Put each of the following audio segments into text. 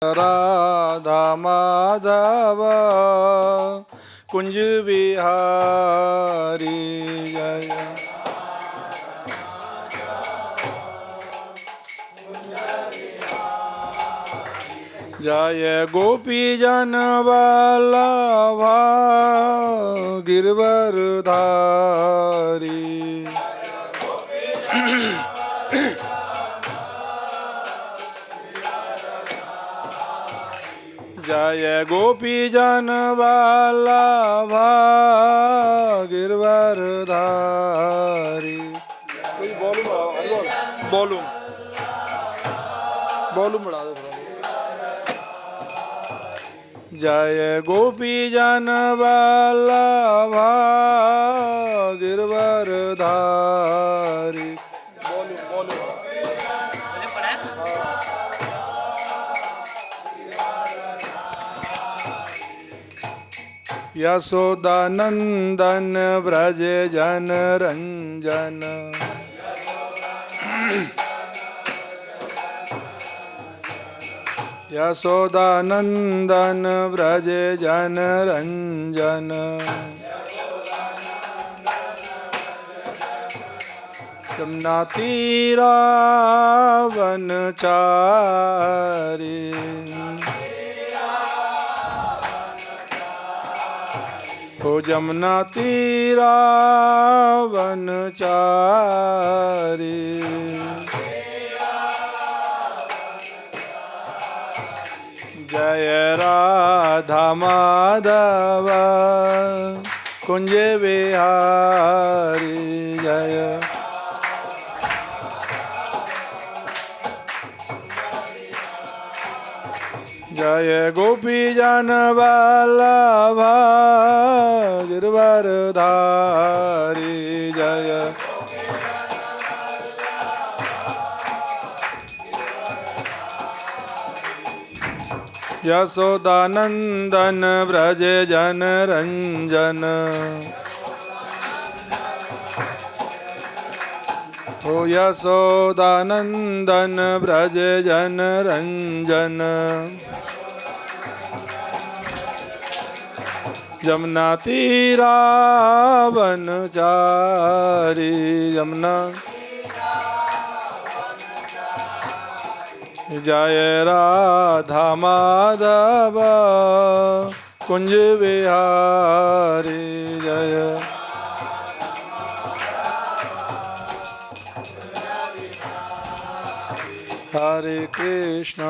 राधा माधव कुंज बिहारी जय जय गोपी जन वल्लभा गिरवरधारी जय गोपी जन वल्लभा गिरवरधारी। वॉल्यूम बढ़ा दो थोड़ा। जय गोपी जन वल्लभा गिरवरधारी। यशोदानंदन व्रज जन रंजन यशोदानंदन व्रज जन रंजन यमुना तीरा वनचारी हो जमुना तीरा वनचारी जय राधा माधव कुंज बिहारी जय जय गोपी जन वल्लभा गिरवरधारी जय यशोदानंदन व्रज जन रंजन ओ यशोदानंदन व्रज जन रंजन जमुना तीरा वनचारी जमुना जय राधा माधव कुंज बिहारी जय हरे कृष्ण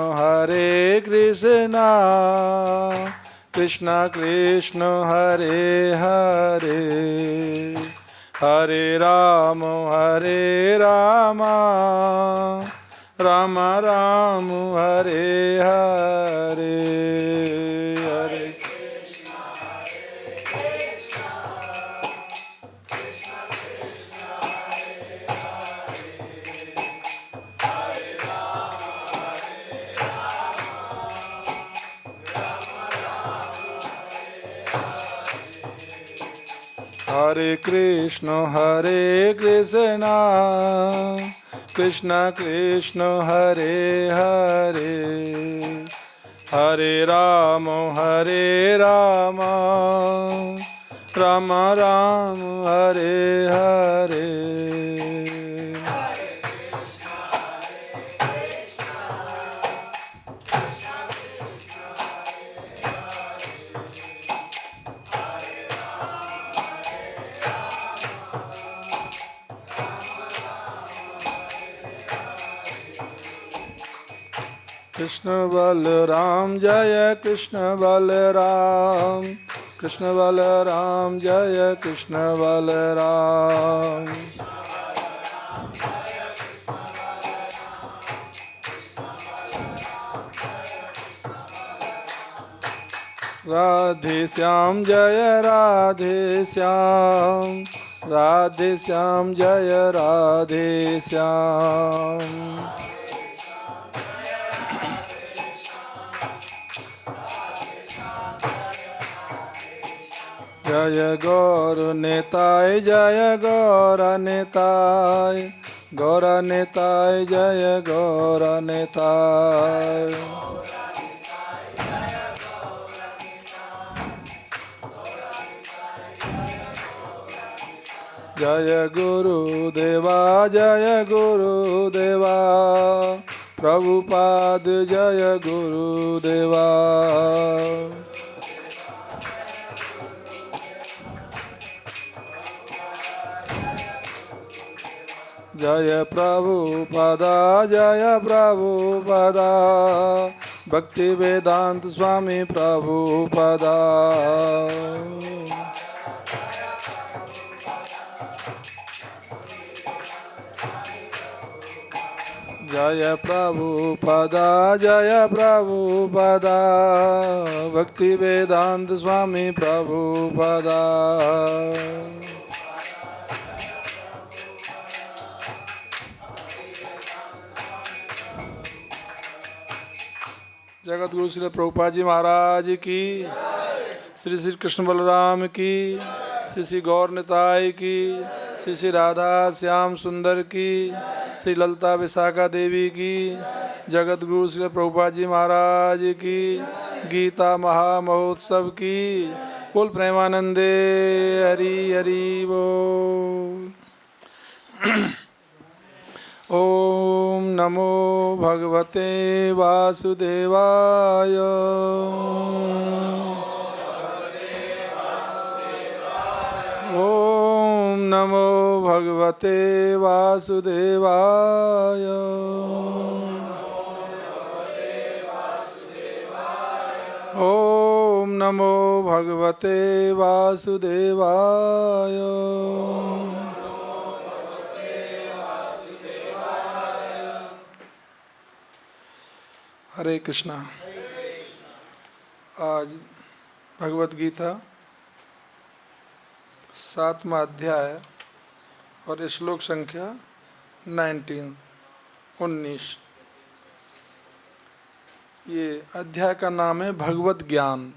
कृष्ण कृष्ण हरे हरे हरे राम राम राम हरे हरे हरे हरे कृष्ण कृष्ण कृष्ण हरे हरे हरे राम राम राम हरे हरे कृष्ण बलराम जय कृष्ण बलराम जय कृष्ण बलराम राधे श्याम जय राधे श्याम जय राधे श्याम जय गौर नेताय जय गौर नेताय जय गौर नेताय जय गुरुदेवा जय गुरुदेवा प्रभुपाद जय गुरुदेवा जय प्रभुपादा जय प्रभुपादा भक्ति वेदांत स्वामी प्रभुपादा जय प्रभुपादा जय प्रभुपादा भक्ति वेदांत स्वामी प्रभुपादा जगत गुरु श्री प्रभुपाद जी महाराज की, श्री श्री कृष्ण बलराम की, श्री श्री गौर निताई की, श्री श्री राधा श्याम सुंदर की, श्री ललिता विशाखा देवी की, जगत गुरु श्री प्रभुपाद जी महाराज की, गीता महामहोत्सव की। बोल प्रेमानंदे हरि हरि बोल। ओम नमो भगवते वासुदेवाय। ओम नमो भगवते वासुदेवाय। ओम नमो भगवते वासुदेवाय। हरे कृष्णा। आज भगवत गीता 7वां अध्याय और श्लोक संख्या 19। ये अध्याय का नाम है भगवत ज्ञान।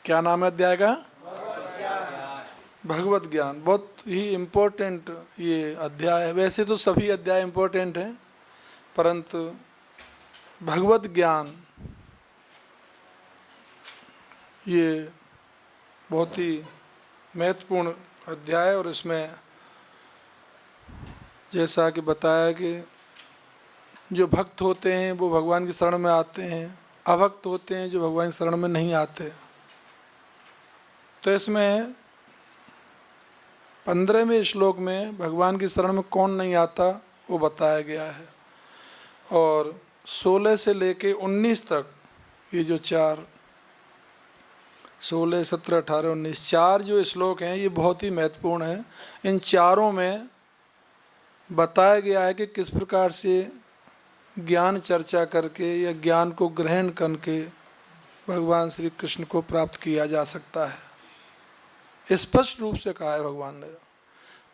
क्या नाम है अध्याय का? भगवत ज्ञान। बहुत ही इम्पोर्टेंट ये अध्याय है। वैसे तो सभी अध्याय इम्पोर्टेंट हैं, परंतु भगवत ज्ञान ये बहुत ही महत्वपूर्ण अध्याय। और इसमें जैसा कि बताया कि जो भक्त होते हैं वो भगवान की शरण में आते हैं, अभक्त होते हैं जो भगवान की शरण में नहीं आते। तो इसमें 15वें श्लोक में भगवान की शरण में कौन नहीं आता वो बताया गया है। और 16 से लेके 19 तक ये जो 4 16, 17, 18, 19 4 जो श्लोक हैं ये बहुत ही महत्वपूर्ण हैं। इन चारों में बताया गया है कि किस प्रकार से ज्ञान चर्चा करके या ज्ञान को ग्रहण करके भगवान श्री कृष्ण को प्राप्त किया जा सकता है। स्पष्ट रूप से कहा है भगवान ने।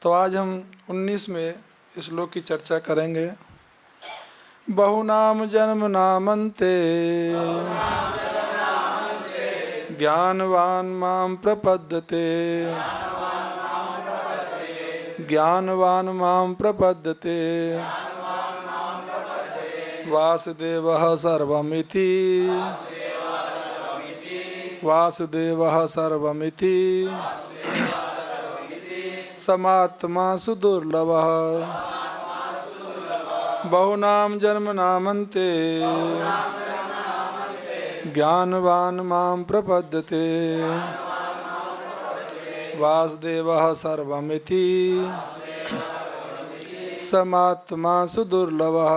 तो आज हम 19 में श्लोक की चर्चा करेंगे। बहुनाम जन्म नामन्ते ज्ञानवान मां प्रपद्यते ज्ञानवान मां प्रपद्यते वासुदेवः सर्वमिति वासुदेवः सर्वमिति समात्मा सुदुर्लभः बहुनाम जन्म नामन्ते ज्ञानवान मां प्रपद्यते वासुदेवः सर्वमिति समात्मा सुदुर्लभः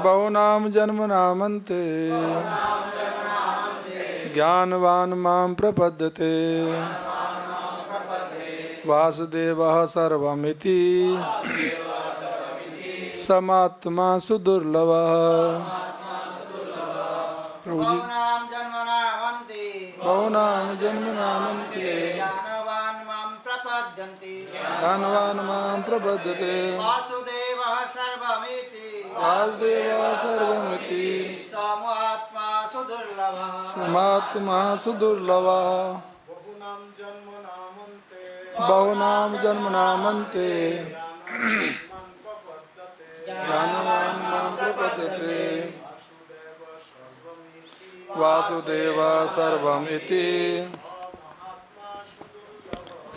बहुनाम जन्म नामन्ते ज्ञानवान मां प्रपद्यते वासुदेवः सर्वमिति समात्मा सुदुर्लभः। प्रभु जी। बहुनाम जन्म नामन्ते ज्ञानवान मां प्रपद्यते वासुदेवः सर्वमिति समात्मा सुदुर्लभः। बहुनाम जन्म नामन्ते ज्ञानवान मां प्रपद्यते वासुदेव सर्वमिति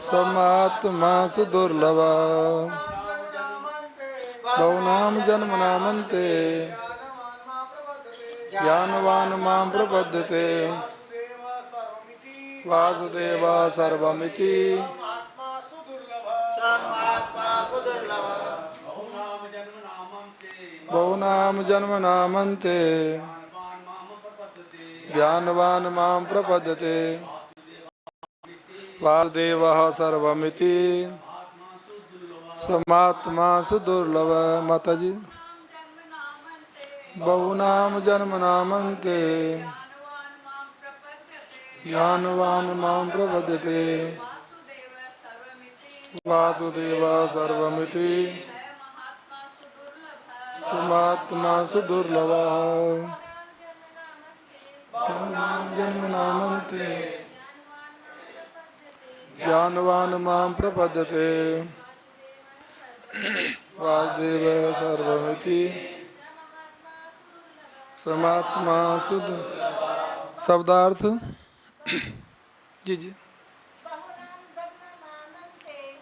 समात्मा सुदुर्लभ बहुनाम जन्मनामन्ते ज्ञानवान मां प्रपद्यते वासुदेव सर्वमिति समात्मा सुदुर्लभ बहुनाम जन्मनामन्ते ज्ञानवान मां प्रपद्यते वासुदेवः सर्वमिति समात्मा सुदुर्लभ। माताजी बहुनाम जन्मनामन्ते ज्ञानवान मां प्रपद्यते वासुदेव सर्वमिति समात्मा सुदुर्लभ जन्मनामन्ते ज्ञानवान मां प्रपद्यते वासुदेव सर्वमिति समात्मा सुदुर्लभ। शब्दार्थ जी जी।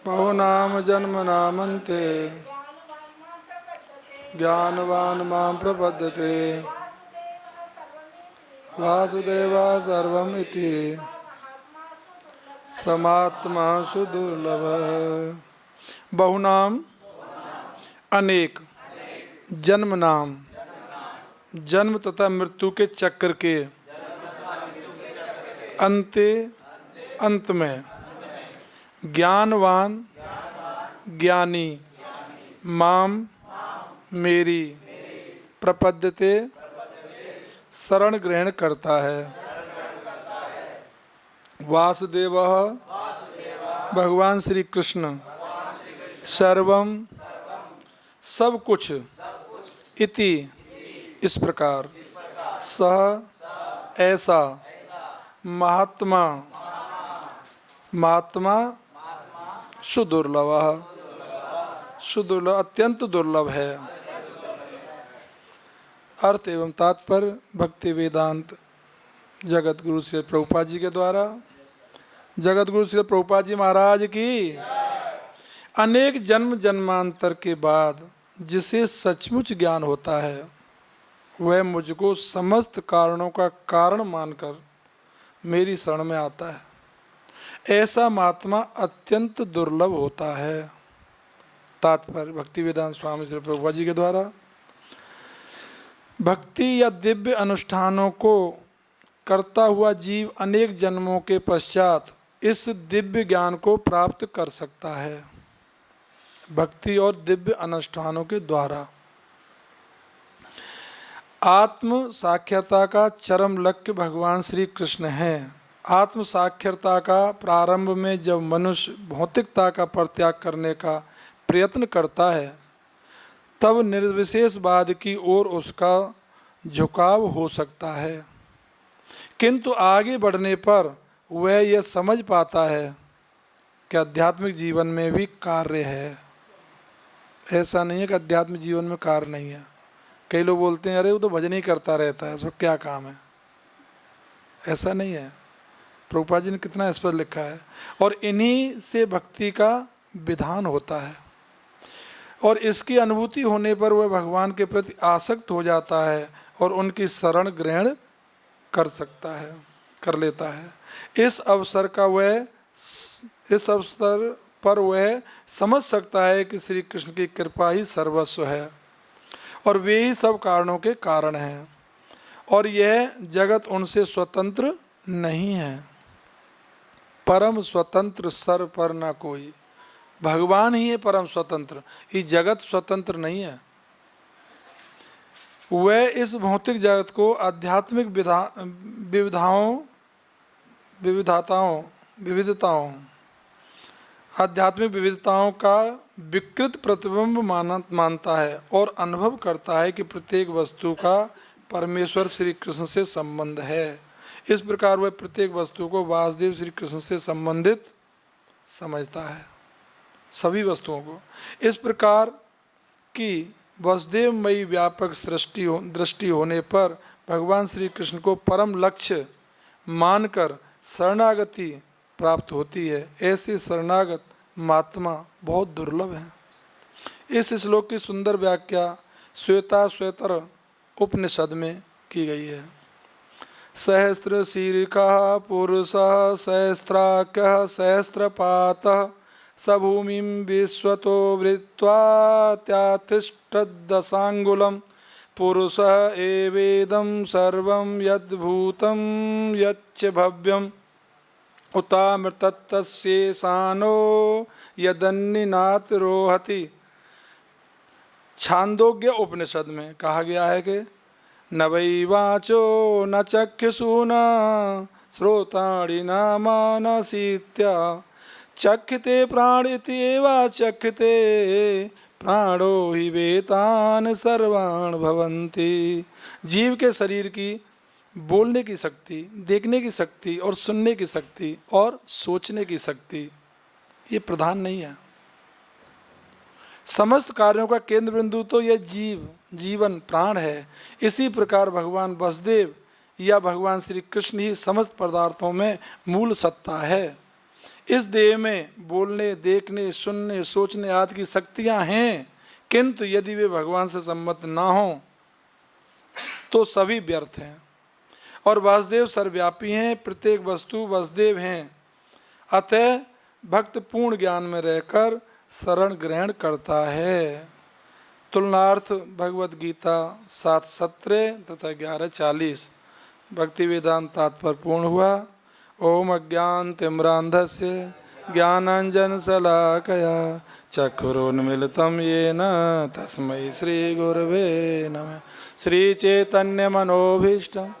बहुनाम जन्मनामन्ते ज्ञानवान मां प्रपद्यते वासुदेव सर्वमिति समात्मा सुदुर्लभ। बहुनाम अनेक, जन्म नाम जन्म तथा मृत्यु के चक्र के अंते अंत में, ज्ञानवान ज्ञानी, माम मेरी, प्रपद्यते शरण ग्रहण करता है। वासुदेव भगवान श्री कृष्ण, सर्वम सब कुछ, इति इस प्रकार, सह ऐसा, महात्मा महात्मा सुदुर्लभ, सुदुर्लभ अत्यंत दुर्लभ है। अर्थ एवं तात्पर्य भक्ति वेदांत जगत गुरु श्री प्रभुपाद जी के द्वारा। जगत गुरु श्री प्रभुपाद जी महाराज की अनेक जन्म जन्मांतर के बाद जिसे सचमुच ज्ञान होता है वह मुझको समस्त कारणों का कारण मानकर मेरी शरण में आता है। ऐसा महात्मा अत्यंत दुर्लभ होता है। तात्पर्य भक्ति वेदांत स्वामी श्री प्रभुपाद जी के द्वारा। भक्ति या दिव्य अनुष्ठानों को करता हुआ जीव अनेक जन्मों के पश्चात इस दिव्य ज्ञान को प्राप्त कर सकता है। भक्ति और दिव्य अनुष्ठानों के द्वारा आत्म साक्षरता का चरम लक्ष्य भगवान श्री कृष्ण है। आत्म साक्षरता का प्रारंभ में जब मनुष्य भौतिकता का परित्याग करने का प्रयत्न करता है तब निर्विशेषवाद की ओर उसका झुकाव हो सकता है, किंतु आगे बढ़ने पर वह यह समझ पाता है कि आध्यात्मिक जीवन में भी कार्य है। ऐसा नहीं है कि आध्यात्मिक जीवन में कार्य नहीं है। कई लोग बोलते हैं अरे वो तो भजन ही करता रहता है, उसको क्या काम है। ऐसा नहीं है। प्रभुपाद जी ने कितना स्पष्ट लिखा है। और इन्हीं से भक्ति का विधान होता है और इसकी अनुभूति होने पर वह भगवान के प्रति आसक्त हो जाता है और उनकी शरण ग्रहण कर लेता है। इस अवसर पर वह समझ सकता है कि श्री कृष्ण की कृपा ही सर्वस्व है और वे ही सब कारणों के कारण हैं और यह जगत उनसे स्वतंत्र नहीं है। परम स्वतंत्र सर पर न कोई, भगवान ही है परम स्वतंत्र, ये जगत स्वतंत्र नहीं है। वह इस भौतिक जगत को आध्यात्मिक आध्यात्मिक विविधताओं का विकृत प्रतिबिंब मानता है और अनुभव करता है कि प्रत्येक वस्तु का परमेश्वर श्री कृष्ण से संबंध है। इस प्रकार वह प्रत्येक वस्तु को वासुदेव श्री कृष्ण से संबंधित समझता है, सभी वस्तुओं को। इस प्रकार की वसुदेवमयी व्यापक दृष्टि होने पर भगवान श्री कृष्ण को परम लक्ष्य मानकर शरणागति प्राप्त होती है। ऐसे शरणागत महात्मा बहुत दुर्लभ हैं। इस श्लोक की सुंदर व्याख्या श्वेता श्वेतर उपनिषद में की गई है। सहस्त्र शीर्षः पुरुषः सहस्राख्यः सहस्रपातः स भूमिं विश्वतो वृत्वा त्यातिष्ठद्दशाङ्गुलं पुरुषः एवेदं सर्वं यद्भूतं यच्च भव्यम् उतामृतत्तस्येषानो यदन्निनाथ रोहति। छांदोग्य उपनिषद में कहा गया है कि न वै वाचो न चक्षुषु न श्रोताणि न मानसीत्या चक्षते प्राणिति एवा चक्षते प्राणो हि वेतान सर्वाण भवन्ति। जीव के शरीर की बोलने की शक्ति, देखने की शक्ति और सुनने की शक्ति और सोचने की शक्ति ये प्रधान नहीं है। समस्त कार्यों का केंद्र बिंदु तो यह जीवन प्राण है। इसी प्रकार भगवान वसुदेव या भगवान श्री कृष्ण ही समस्त पदार्थों में मूल सत्ता है। इस देह में बोलने, देखने, सुनने, सोचने आदि की शक्तियां हैं, किंतु यदि वे भगवान से सम्मत ना हों तो सभी व्यर्थ हैं। और वासुदेव सर्वव्यापी हैं, प्रत्येक वस्तु वसुदेव हैं। अतः भक्त पूर्ण ज्ञान में रहकर शरण ग्रहण करता है। तुलनार्थ भगवत गीता 7:17 तथा 11:40। भक्ति वेदांत तात्पर्य पूर्ण हुआ। ओम अज्ञानतिमिरान्धस्य ज्ञानाञ्जनशलाकया चक्षुरुन्मीलितं येन तस्मै श्रीगुरवे नमः। श्रीचैतन्यमनोभीष्टं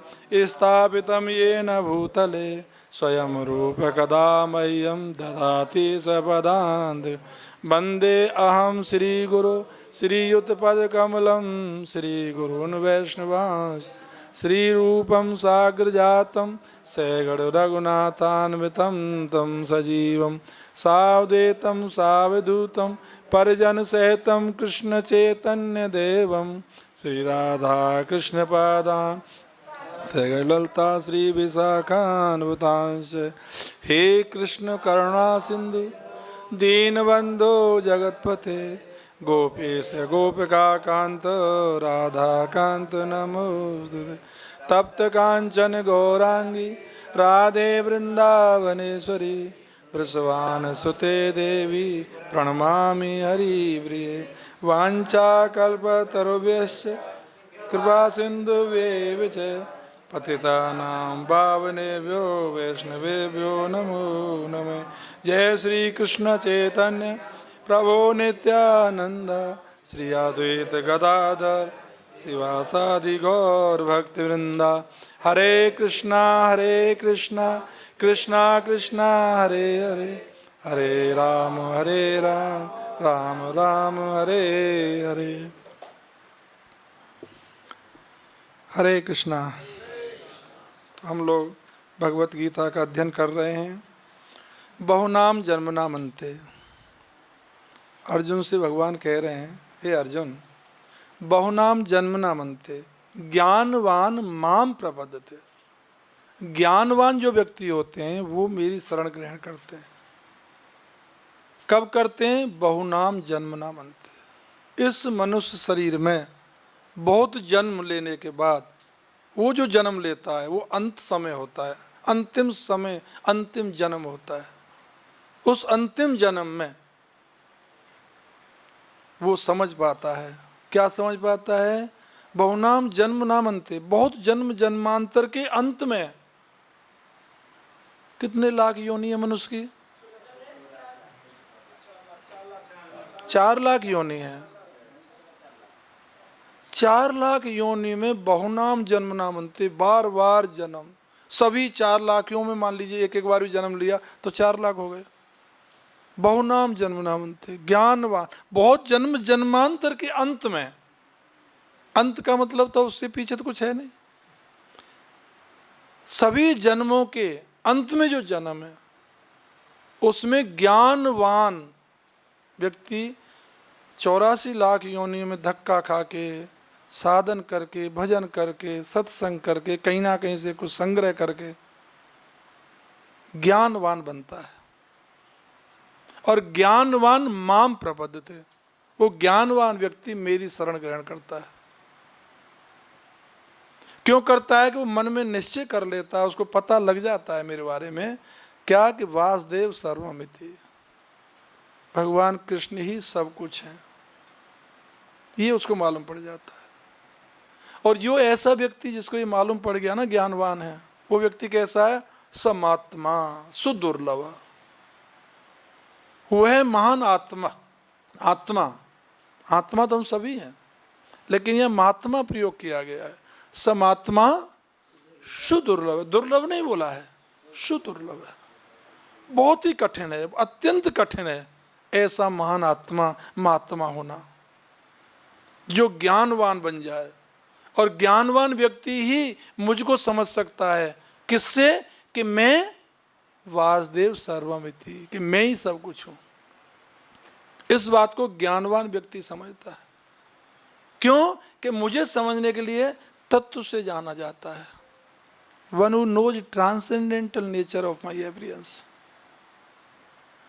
स्थापितं येन भूतले स्वयं रूप कदा मह्यं ददाति स्वपदान्त। वन्दे अहं श्रीगुरो श्रीयुतपदकमलं श्रीगुरून् वैष्णवांश्च श्रीरूपं साग्रजातं सगण रघुनाथान्वितं तं सजीवं सावधूतं सावधूतं परिजनसहितं कृष्णचैतन्यदेवं श्रीराधाकृष्णपादान् सगललता श्रीविशाखान्वितांश्च। हे कृष्ण करुणा सिंधु दीनबन्धो जगत्पते गोपेश गोपिकान्त राधाकान्त नमोस्तुते। तप्त कांचन गौरांगी राधे वृंदावनेश्वरी वृषभानुसुते देवी प्रणमामि हरिप्रिये। वाञ्छाकल्पतरुभ्यश्च कृपा सिन्धुभ्येव च पतितानां पावनेभ्यो वैष्णवेभ्यो नमो नमः। जय श्री कृष्ण चैतन्य प्रभो नित्यानंद श्री अद्वैत गदाधर शिवासादि गौर भक्तिवृंदा। हरे कृष्णा कृष्णा कृष्णा हरे हरे हरे राम राम राम हरे हरे। हरे कृष्णा। हम लोग भगवत गीता का अध्ययन कर रहे हैं। बहुनाम जन्मनाम अन्ते। अर्जुन से भगवान कह रहे हैं, हे अर्जुन, बहुनाम जन्मनाम अन्ते ज्ञानवान माम प्रपद्यते। ज्ञानवान जो व्यक्ति होते हैं वो मेरी शरण ग्रहण करते हैं। कब करते हैं? बहुनाम जन्मनाम अन्ते। इस मनुष्य शरीर में बहुत जन्म लेने के बाद वो जो जन्म लेता है वो अंत समय होता है, अंतिम समय, अंतिम जन्म होता है। उस अंतिम जन्म में वो समझ पाता है। क्या समझ पाता है? बहुनाम जन्म नाम अंते, बहुत जन्म जन्मांतर के अंत में। कितने लाख योनि है मनुष्य की? 4 लाख योनि है। 4 लाख योनि में बहुनाम जन्म नाम अंते, बार बार जन्म। सभी 4 लाखों में मान लीजिए एक बार भी जन्म लिया तो 4 लाख हो गए। बहुनाम जन्म नाम अंते, ज्ञानवान, बहुत जन्म जन्मांतर के अंत में। अंत का मतलब तो उससे पीछे तो कुछ है नहीं। सभी जन्मों के अंत में जो जन्म है उसमें ज्ञानवान व्यक्ति 84 लाख योनियों में धक्का खा के, साधन करके, भजन करके, सत्संग करके, कहीं ना कहीं से कुछ संग्रह करके ज्ञानवान बनता है। और ज्ञानवान माम प्रपद्यते, वो ज्ञानवान व्यक्ति मेरी शरण ग्रहण करता है। क्यों करता है? कि वो मन में निश्चय कर लेता है, उसको पता लग जाता है मेरे बारे में, क्या कि वासुदेव सर्वमिति, भगवान कृष्ण ही सब कुछ है, ये उसको मालूम पड़ जाता है। और जो ऐसा व्यक्ति जिसको ये मालूम पड़ गया ना ज्ञानवान है, वो व्यक्ति कैसा है? समात्मा सुदुर्लभ, वो है महान आत्मा। आत्मा आत्मा तो हम सभी हैं, लेकिन यह महात्मा प्रयोग किया गया है। समात्मा सुदुर्लभ, दुर्लभ नहीं बोला है, सुदुर्लभ है, बहुत ही कठिन है, अत्यंत कठिन है ऐसा महान आत्मा महात्मा होना जो ज्ञानवान बन जाए। और ज्ञानवान व्यक्ति ही मुझको समझ सकता है, किससे? कि मैं वासुदेव सर्वमिति, कि मैं ही सब कुछ हूं। इस बात को ज्ञानवान व्यक्ति समझता है। क्यों? कि मुझे समझने के लिए तत्व से जाना जाता है। One who knows transcendental nature of my appearance.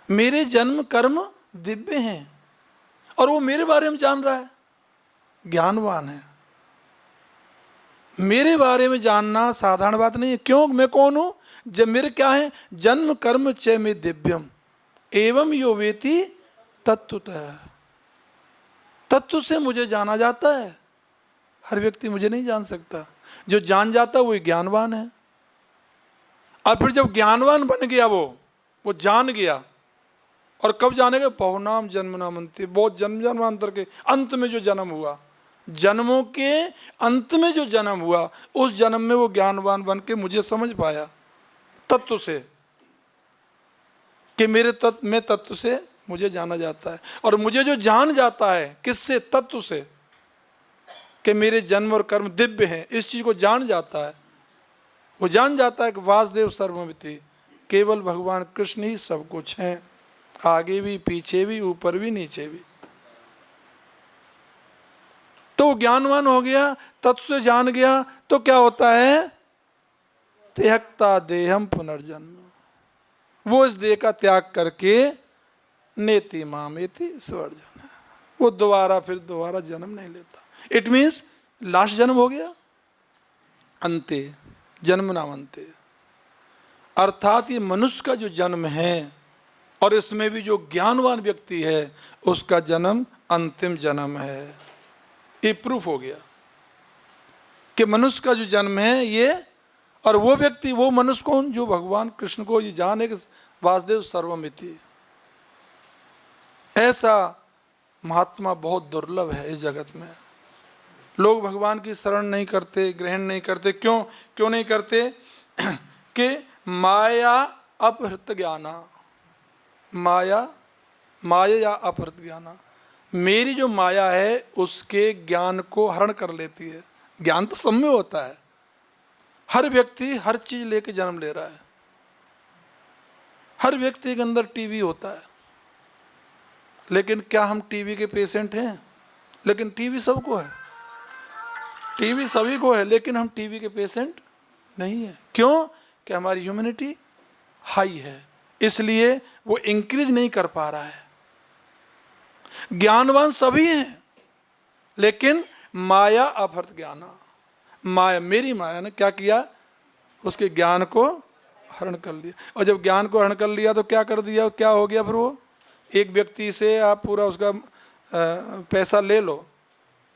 मेरे जन्म कर्म दिव्य हैं और वो मेरे बारे में जान रहा है, ज्ञानवान है। मेरे बारे में जानना साधारण बात नहीं है। क्यों? मैं कौन हूं? जब मेरे क्या है? जन्म कर्म च में दिव्यम एवं यो वेति तत्वतः, तत्व से मुझे जाना जाता है। हर व्यक्ति मुझे नहीं जान सकता, जो जान जाता है वो ज्ञानवान है। और फिर जब ज्ञानवान बन गया वो जान गया, और कब जानेगा? बहुनाम जन्मनाम अंते, बहुत जन्म जन्मांतर के अंत में जो जन्म हुआ, जन्मों के अंत में जो जन्म हुआ, उस जन्म में वो ज्ञानवान बन के मुझे समझ पाया तत्व से, कि मैं तत्व से मुझे जाना जाता है। और मुझे जो जान जाता है किससे? तत्व से, कि मेरे जन्म और कर्म दिव्य हैं, इस चीज को जान जाता है। वो जान जाता है कि वासुदेव सर्वमिति, केवल भगवान कृष्ण ही सब कुछ हैं, आगे भी पीछे भी ऊपर भी नीचे भी। तो ज्ञानवान हो गया, तत्व से जान गया, तो क्या होता है? त्यक्ता देहम पुनर्जन्म, वो इस देह का त्याग करके नेति मामेति स्वर्जन, वो फिर दोबारा जन्म नहीं लेता। इट मीन्स लास्ट जन्म हो गया, अंते जन्म नाम अंते। अर्थात ये मनुष्य का जो जन्म है, और इसमें भी जो ज्ञानवान व्यक्ति है, उसका जन्म अंतिम जन्म है। ये प्रूफ हो गया कि मनुष्य का जो जन्म है ये, और वो व्यक्ति, वो मनुष्य कौन? जो भगवान कृष्ण को ये जाने कि वासुदेव सर्वमिति। ऐसा महात्मा बहुत दुर्लभ है इस जगत में। लोग भगवान की शरण नहीं करते, ग्रहण नहीं करते। क्यों नहीं करते? कि माया अपहृत ज्ञाना, माया अपहृत ज्ञाना, मेरी जो माया है उसके ज्ञान को हरण कर लेती है। ज्ञान तो सब में होता है, हर व्यक्ति हर चीज लेके जन्म ले रहा है। हर व्यक्ति के अंदर टीवी होता है, लेकिन क्या हम टीवी के पेशेंट हैं? लेकिन टीवी सबको है, टीवी सभी को है, लेकिन हम टीवी के पेशेंट नहीं है। क्यों? कि हमारी ह्यूमैनिटी हाई है, इसलिए वो इंक्रीज नहीं कर पा रहा है। ज्ञानवान सभी हैं, लेकिन माया अपहृत ज्ञाना, माया, मेरी माया ने क्या किया? उसके ज्ञान को हरण कर लिया। और जब ज्ञान को हरण कर लिया तो क्या कर दिया? क्या हो गया? फिर वो एक व्यक्ति से आप पूरा उसका पैसा ले लो,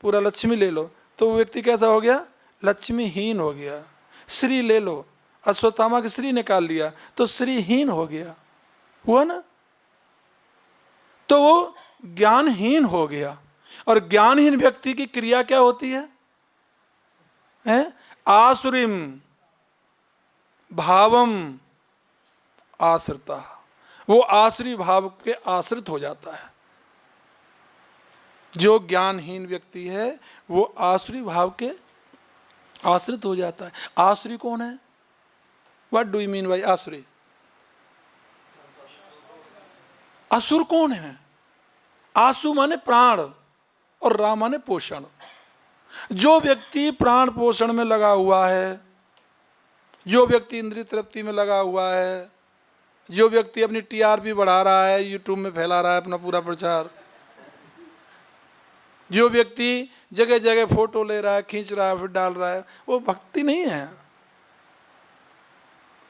पूरा लक्ष्मी ले लो, तो वो व्यक्ति कैसा हो गया? लक्ष्मीहीन हो गया। श्री ले लो, अश्वत्थामा की श्री निकाल लिया तो श्रीहीन हो गया, हुआ ना? तो वो ज्ञानहीन हो गया। और ज्ञानहीन व्यक्ति की क्रिया क्या होती है? आसुरीम भावम आश्रिता, वो आसुरी भाव के आश्रित हो जाता है। जो ज्ञानहीन व्यक्ति है वो आसुरी भाव के आश्रित हो जाता है। आसुरी कौन है? What do you mean by आसुरी? असुर कौन है? आसु माने प्राण और रा माने पोषण। जो व्यक्ति प्राण पोषण में लगा हुआ है, जो व्यक्ति इंद्रिय तृप्ति में लगा हुआ है, जो व्यक्ति अपनी टीआरपी बढ़ा रहा है, यूट्यूब में फैला रहा है अपना पूरा प्रचार, जो व्यक्ति जगह जगह फोटो ले रहा है, खींच रहा है, फिर डाल रहा है, वो भक्ति नहीं है।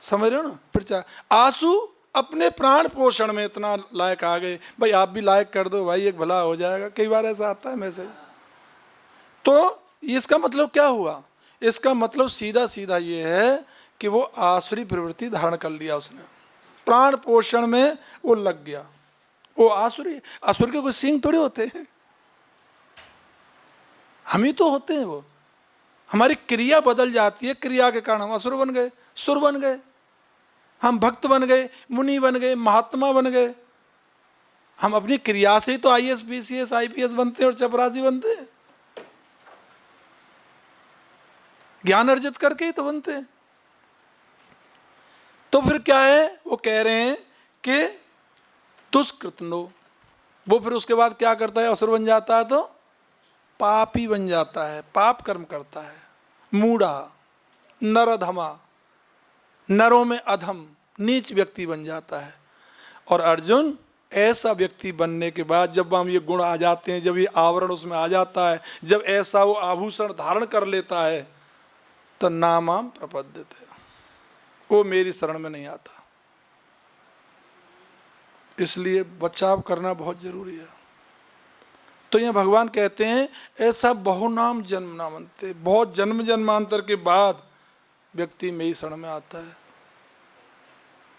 समझ रहे हो ना? प्रचार। आंसू अपने प्राण पोषण में इतना लायक आ गए, भाई आप भी लायक कर दो भाई, एक भला हो जाएगा। कई बार ऐसा आता है मैसेज। तो इसका मतलब क्या हुआ? इसका मतलब सीधा सीधा ये है कि वो आसुरी प्रवृत्ति धारण कर लिया उसने, प्राण पोषण में वो लग गया। वो आसुरी, असुर के कोई सिंह थोड़े होते हैं, हम ही तो होते हैं। वो हमारी क्रिया बदल जाती है, क्रिया के कारण हम असुर बन गए, सुर बन गए, हम भक्त बन गए, मुनि बन गए, महात्मा बन गए। हम अपनी क्रिया से ही तो आईएएस, पीसीएस, आईपीएस बनते हैं और चपरासी बनते हैं। ज्ञान अर्जित करके ही तो बनते हैं। तो फिर क्या है? वो कह रहे हैं कि दुष्कृतनो, वो फिर उसके बाद क्या करता है? असुर बन जाता है तो पापी बन जाता है, पाप कर्म करता है। मूढ़ा, नरधमा, नरों में अधम, नीच व्यक्ति बन जाता है। और अर्जुन ऐसा व्यक्ति बनने के बाद जब हम ये गुण आ जाते हैं, जब ये आवरण उसमें आ जाता है, जब ऐसा वो आभूषण धारण कर लेता है, तो नामाम प्रपद्यते, वो मेरी शरण में नहीं आता। इसलिए बचाव करना बहुत जरूरी है। तो ये भगवान कहते हैं ऐसा बहुनाम जन्म नामंते, बहुत जन्म जन्मांतर के बाद व्यक्ति मेरी शरण में आता है।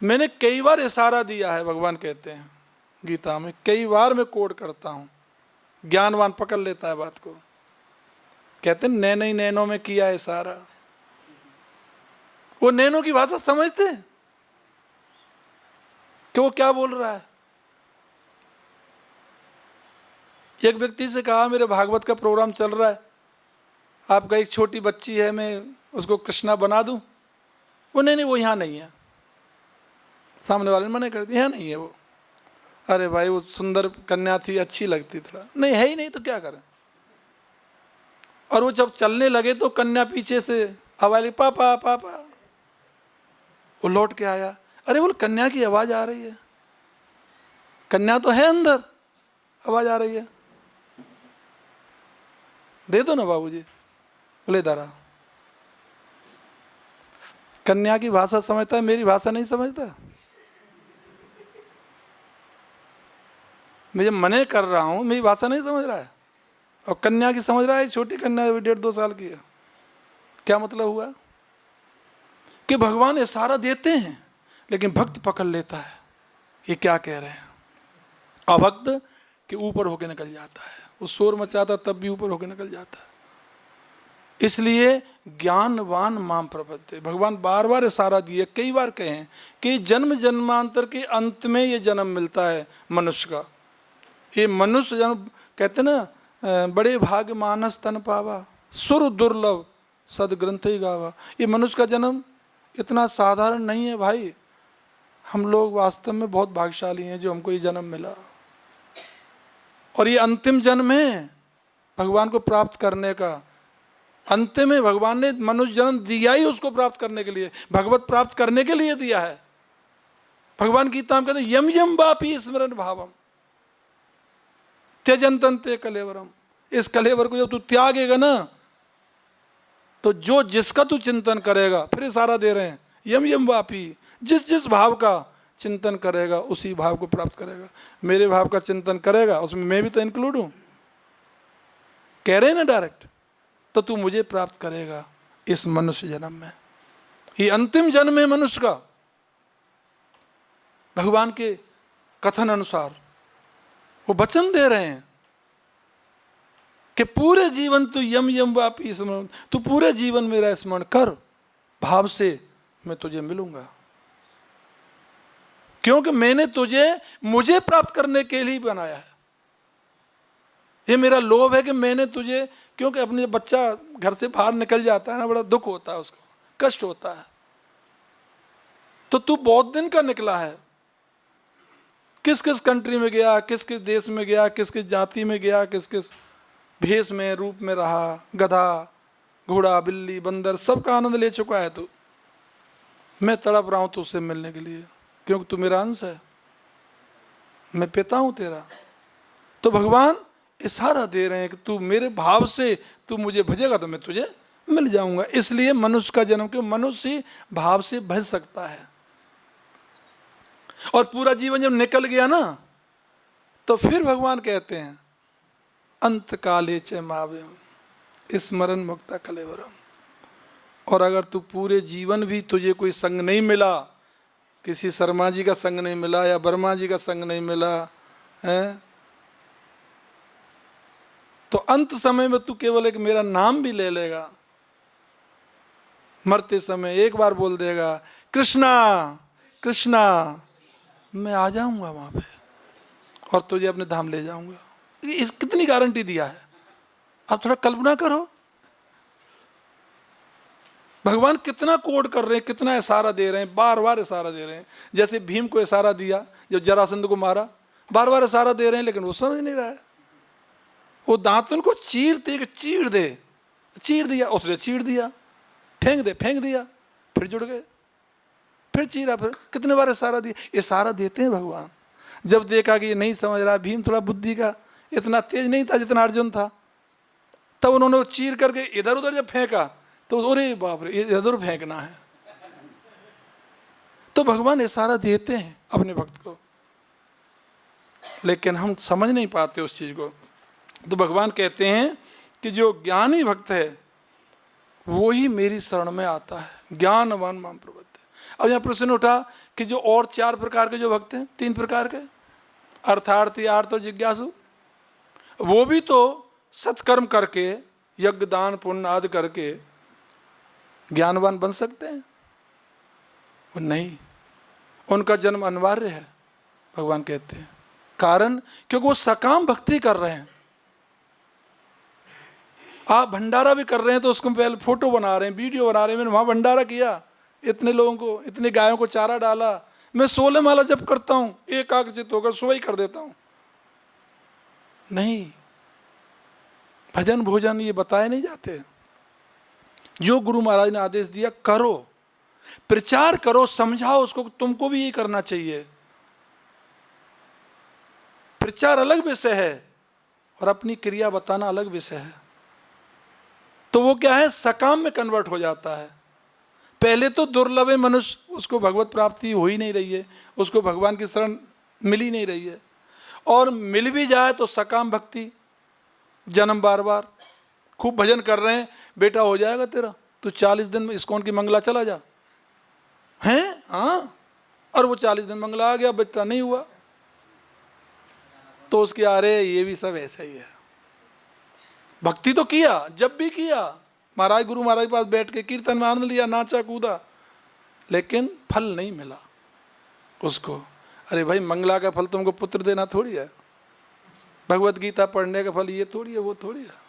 मैंने कई बार इशारा दिया है, भगवान कहते हैं गीता में, कई बार मैं कोड करता हूं, ज्ञानवान पकड़ लेता है बात को। कहते हैं नैनो ही नैनो में किया इशारा। वो नैनो की भाषा समझते हैं कि वो क्या बोल रहा है। एक व्यक्ति से कहा मेरे भागवत का प्रोग्राम चल रहा है, आपका एक छोटी बच्ची है, मैं उसको कृष्णा बना दूं? वो नहीं वो यहाँ नहीं है। सामने वाले ने मना कर दिया, यहाँ नहीं है वो। अरे भाई वो सुंदर कन्या थी, अच्छी लगती, थोड़ा नहीं है ही नहीं तो क्या करें। और वो जब चलने लगे तो कन्या पीछे से आवाज, पापा पापा। वो लौट के आया, अरे बोल कन्या की आवाज आ रही है, कन्या तो है अंदर, आवाज आ रही है, दे दो ना बाबूजी। बोले दारा, कन्या की भाषा समझता है, मेरी भाषा नहीं समझता। मैं जब मने कर रहा हूं, मेरी भाषा नहीं समझ रहा है, और कन्या की समझ रहा है। छोटी कन्या 1.5-2 साल की है। क्या मतलब हुआ कि भगवान इशारा देते हैं लेकिन भक्त पकड़ लेता है। ये क्या कह रहे हैं? अभक्त के ऊपर होके निकल जाता है, वो शोर मचाता तब भी ऊपर होके निकल जाता है। इसलिए ज्ञानवान माम प्रपद्यते, भगवान बार बार इशारा दिए, कई बार कहे कि जन्म जन्मांतर के अंत में ये जन्म मिलता है मनुष्य का। ये मनुष्य जन्म कहते ना, बड़े भाग्य मानस तन पावा, सुर दुर्लभ सदग्रंथ ही गावा। ये मनुष्य का जन्म इतना साधारण नहीं है भाई। हम लोग वास्तव में बहुत भाग्यशाली हैं जो हमको ये जन्म मिला। और ये अंतिम जन्म है भगवान को प्राप्त करने का। अंतिम में भगवान ने मनुष्य जन्म दिया ही उसको प्राप्त करने के लिए, भगवत प्राप्त करने के लिए दिया है। भगवान गीता में कहते हैं यम यम वापी स्मरण भावम त्यजंतन्ते कलेवरम। इस कलेवर को जब तू त्यागेगा ना, तो जो जिसका तू चिंतन करेगा, फिर इशारा दे रहे हैं यम यम वापी, जिस जिस भाव का चिंतन करेगा उसी भाव को प्राप्त करेगा। मेरे भाव का चिंतन करेगा, उसमें मैं भी तो इंक्लूड हूं, कह रहे हैं ना डायरेक्ट, तो तू मुझे प्राप्त करेगा इस मनुष्य जन्म में। ये अंतिम जन्म है मनुष्य का। भगवान के कथन अनुसार वो वचन दे रहे हैं कि पूरे जीवन तू यम यम वापी स्मरण, तू पूरे जीवन मेरा स्मरण कर, भाव से मैं तुझे मिलूंगा। क्योंकि मैंने तुझे मुझे प्राप्त करने के लिए बनाया है। ये मेरा लोभ है कि मैंने तुझे, क्योंकि अपने बच्चा घर से बाहर निकल जाता है ना, बड़ा दुख होता है उसको, कष्ट होता है। तो तू बहुत दिन का निकला है, किस किस कंट्री में गया, किस किस देश में गया, किस किस जाति में गया, किस किस भेष में रूप में रहा, गधा घोड़ा बिल्ली बंदर सबका आनंद ले चुका है तू। मैं तड़प रहा हूं तुझसे मिलने के लिए। क्योंकि तू मेरा अंश है, मैं पिता हूं तेरा। तो भगवान इशारा दे रहे हैं कि तू मेरे भाव से तू मुझे भजेगा तो मैं तुझे मिल जाऊंगा। इसलिए मनुष्य का जन्म, क्यों मनुष्य ही भाव से भज सकता है। और पूरा जीवन जब निकल गया ना, तो फिर भगवान कहते हैं अंत काले च माव्यम स्मरण मुक्ता कलेवरम। और अगर तू पूरे जीवन भी तुझे कोई संग नहीं मिला, किसी शर्मा जी का संग नहीं मिला या वर्मा जी का संग नहीं मिला है, तो अंत समय में तू केवल एक मेरा नाम भी ले लेगा, मरते समय एक बार बोल देगा कृष्णा कृष्णा, मैं आ जाऊंगा वहां पे और तुझे अपने धाम ले जाऊंगा। इस कितनी गारंटी दिया है, आप थोड़ा कल्पना करो। भगवान कितना कोड कर रहे हैं, कितना इशारा दे रहे हैं, बार बार इशारा दे रहे हैं। जैसे भीम को इशारा दिया जब जरासंध को मारा, बार बार इशारा दे रहे हैं, लेकिन वो समझ नहीं रहा है। वो दांतन को चीरते कि चीर दे, चीर दिया, उसने चीर दिया, फेंक दे, फेंक दिया, फिर जुड़ गए, फिर चीरा, फिर कितने बार इशारा दिया। इशारा देते हैं भगवान। जब देखा कि ये नहीं समझ रहा, भीम थोड़ा बुद्धि का इतना तेज नहीं था जितना अर्जुन था, तब उन्होंने चीर करके इधर उधर जब फेंका तो अरे बाप रे, इधर फेंकना है। तो भगवान इशारा देते हैं अपने भक्त को, लेकिन हम समझ नहीं पाते उस चीज को। तो भगवान कहते हैं कि जो ज्ञानी भक्त है वो ही मेरी शरण में आता है, ज्ञानवान माम प्रपद्यते। अब यहाँ प्रश्न उठा कि जो और 4 प्रकार के जो भक्त हैं, 3 प्रकार के, अर्थार्थी, आर्त और जिज्ञासु, वो भी तो सत्कर्म करके यज्ञ दान पुण्य आदि करके ज्ञानवान बन सकते हैं? वो नहीं, उनका जन्म अनिवार्य है भगवान कहते हैं। कारण क्योंकि वो सकाम भक्ति कर रहे हैं। आप भंडारा भी कर रहे हैं तो उसको पहले फोटो बना रहे हैं, वीडियो बना रहे हैं, मैंने वहां भंडारा किया, इतने लोगों को, इतनी गायों को चारा डाला, मैं 16 माला जप करता हूं, एकाग्रचित होकर सुबह ही कर देता हूं। नहीं, भजन भोजन ये बताए नहीं जाते। जो गुरु महाराज ने आदेश दिया करो, प्रचार करो, समझाओ उसको, तुमको भी यही करना चाहिए। प्रचार अलग विषय है और अपनी क्रिया बताना अलग विषय है। तो वो क्या है, सकाम में कन्वर्ट हो जाता है। पहले तो दुर्लभ है मनुष्य, उसको भगवत प्राप्ति हो ही नहीं रही है, उसको भगवान की शरण मिल ही नहीं रही है, और मिल भी जाए तो सकाम भक्ति, जन्म बार बार, खूब भजन कर रहे हैं, बेटा हो जाएगा तेरा, तू 40 दिन में इस्कॉन की मंगला चला जा, हैं? हाँ, और वो 40 दिन मंगला आ गया, बच्चा नहीं हुआ, तो उसके आ रहे ये भी सब ऐसा ही है। भक्ति तो किया, जब भी किया, महाराज गुरु महाराज के पास बैठ के कीर्तन में आनंद लिया, नाचा कूदा, लेकिन फल नहीं मिला उसको। अरे भाई, मंगला का फल तुमको पुत्र देना थोड़ी है, भगवत गीता पढ़ने का फल ये थोड़ी है, वो थोड़ी है।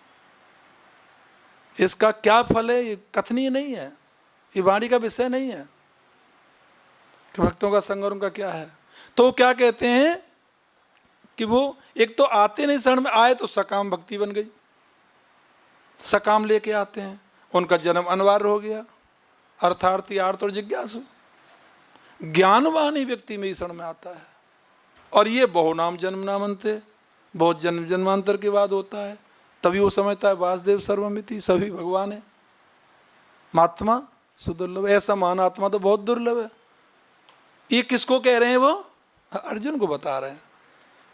इसका क्या फल है ये कथनीय नहीं है, ये वाणी का विषय नहीं है कि भक्तों का संग और उनका क्या है। तो क्या कहते हैं कि वो एक तो आते नहीं, शरण में आए तो सकाम भक्ति बन गई, सकाम लेके आते हैं, उनका जन्म अनिवार्य हो गया। अर्थार्थी, आर्त और जिज्ञासु, ज्ञानवान ही व्यक्ति में ही शरण में आता है। और ये बहु नाम जन्म नामंते, बहुत जन्म जन्मांतर के बाद होता है, तभी वो समझता है वासुदेव सर्वमिति, सभी भगवान है। महात्मा सुदुर्लभ, ऐसा महान आत्मा तो बहुत दुर्लभ है। ये किसको कह रहे हैं? वो अर्जुन को बता रहे हैं।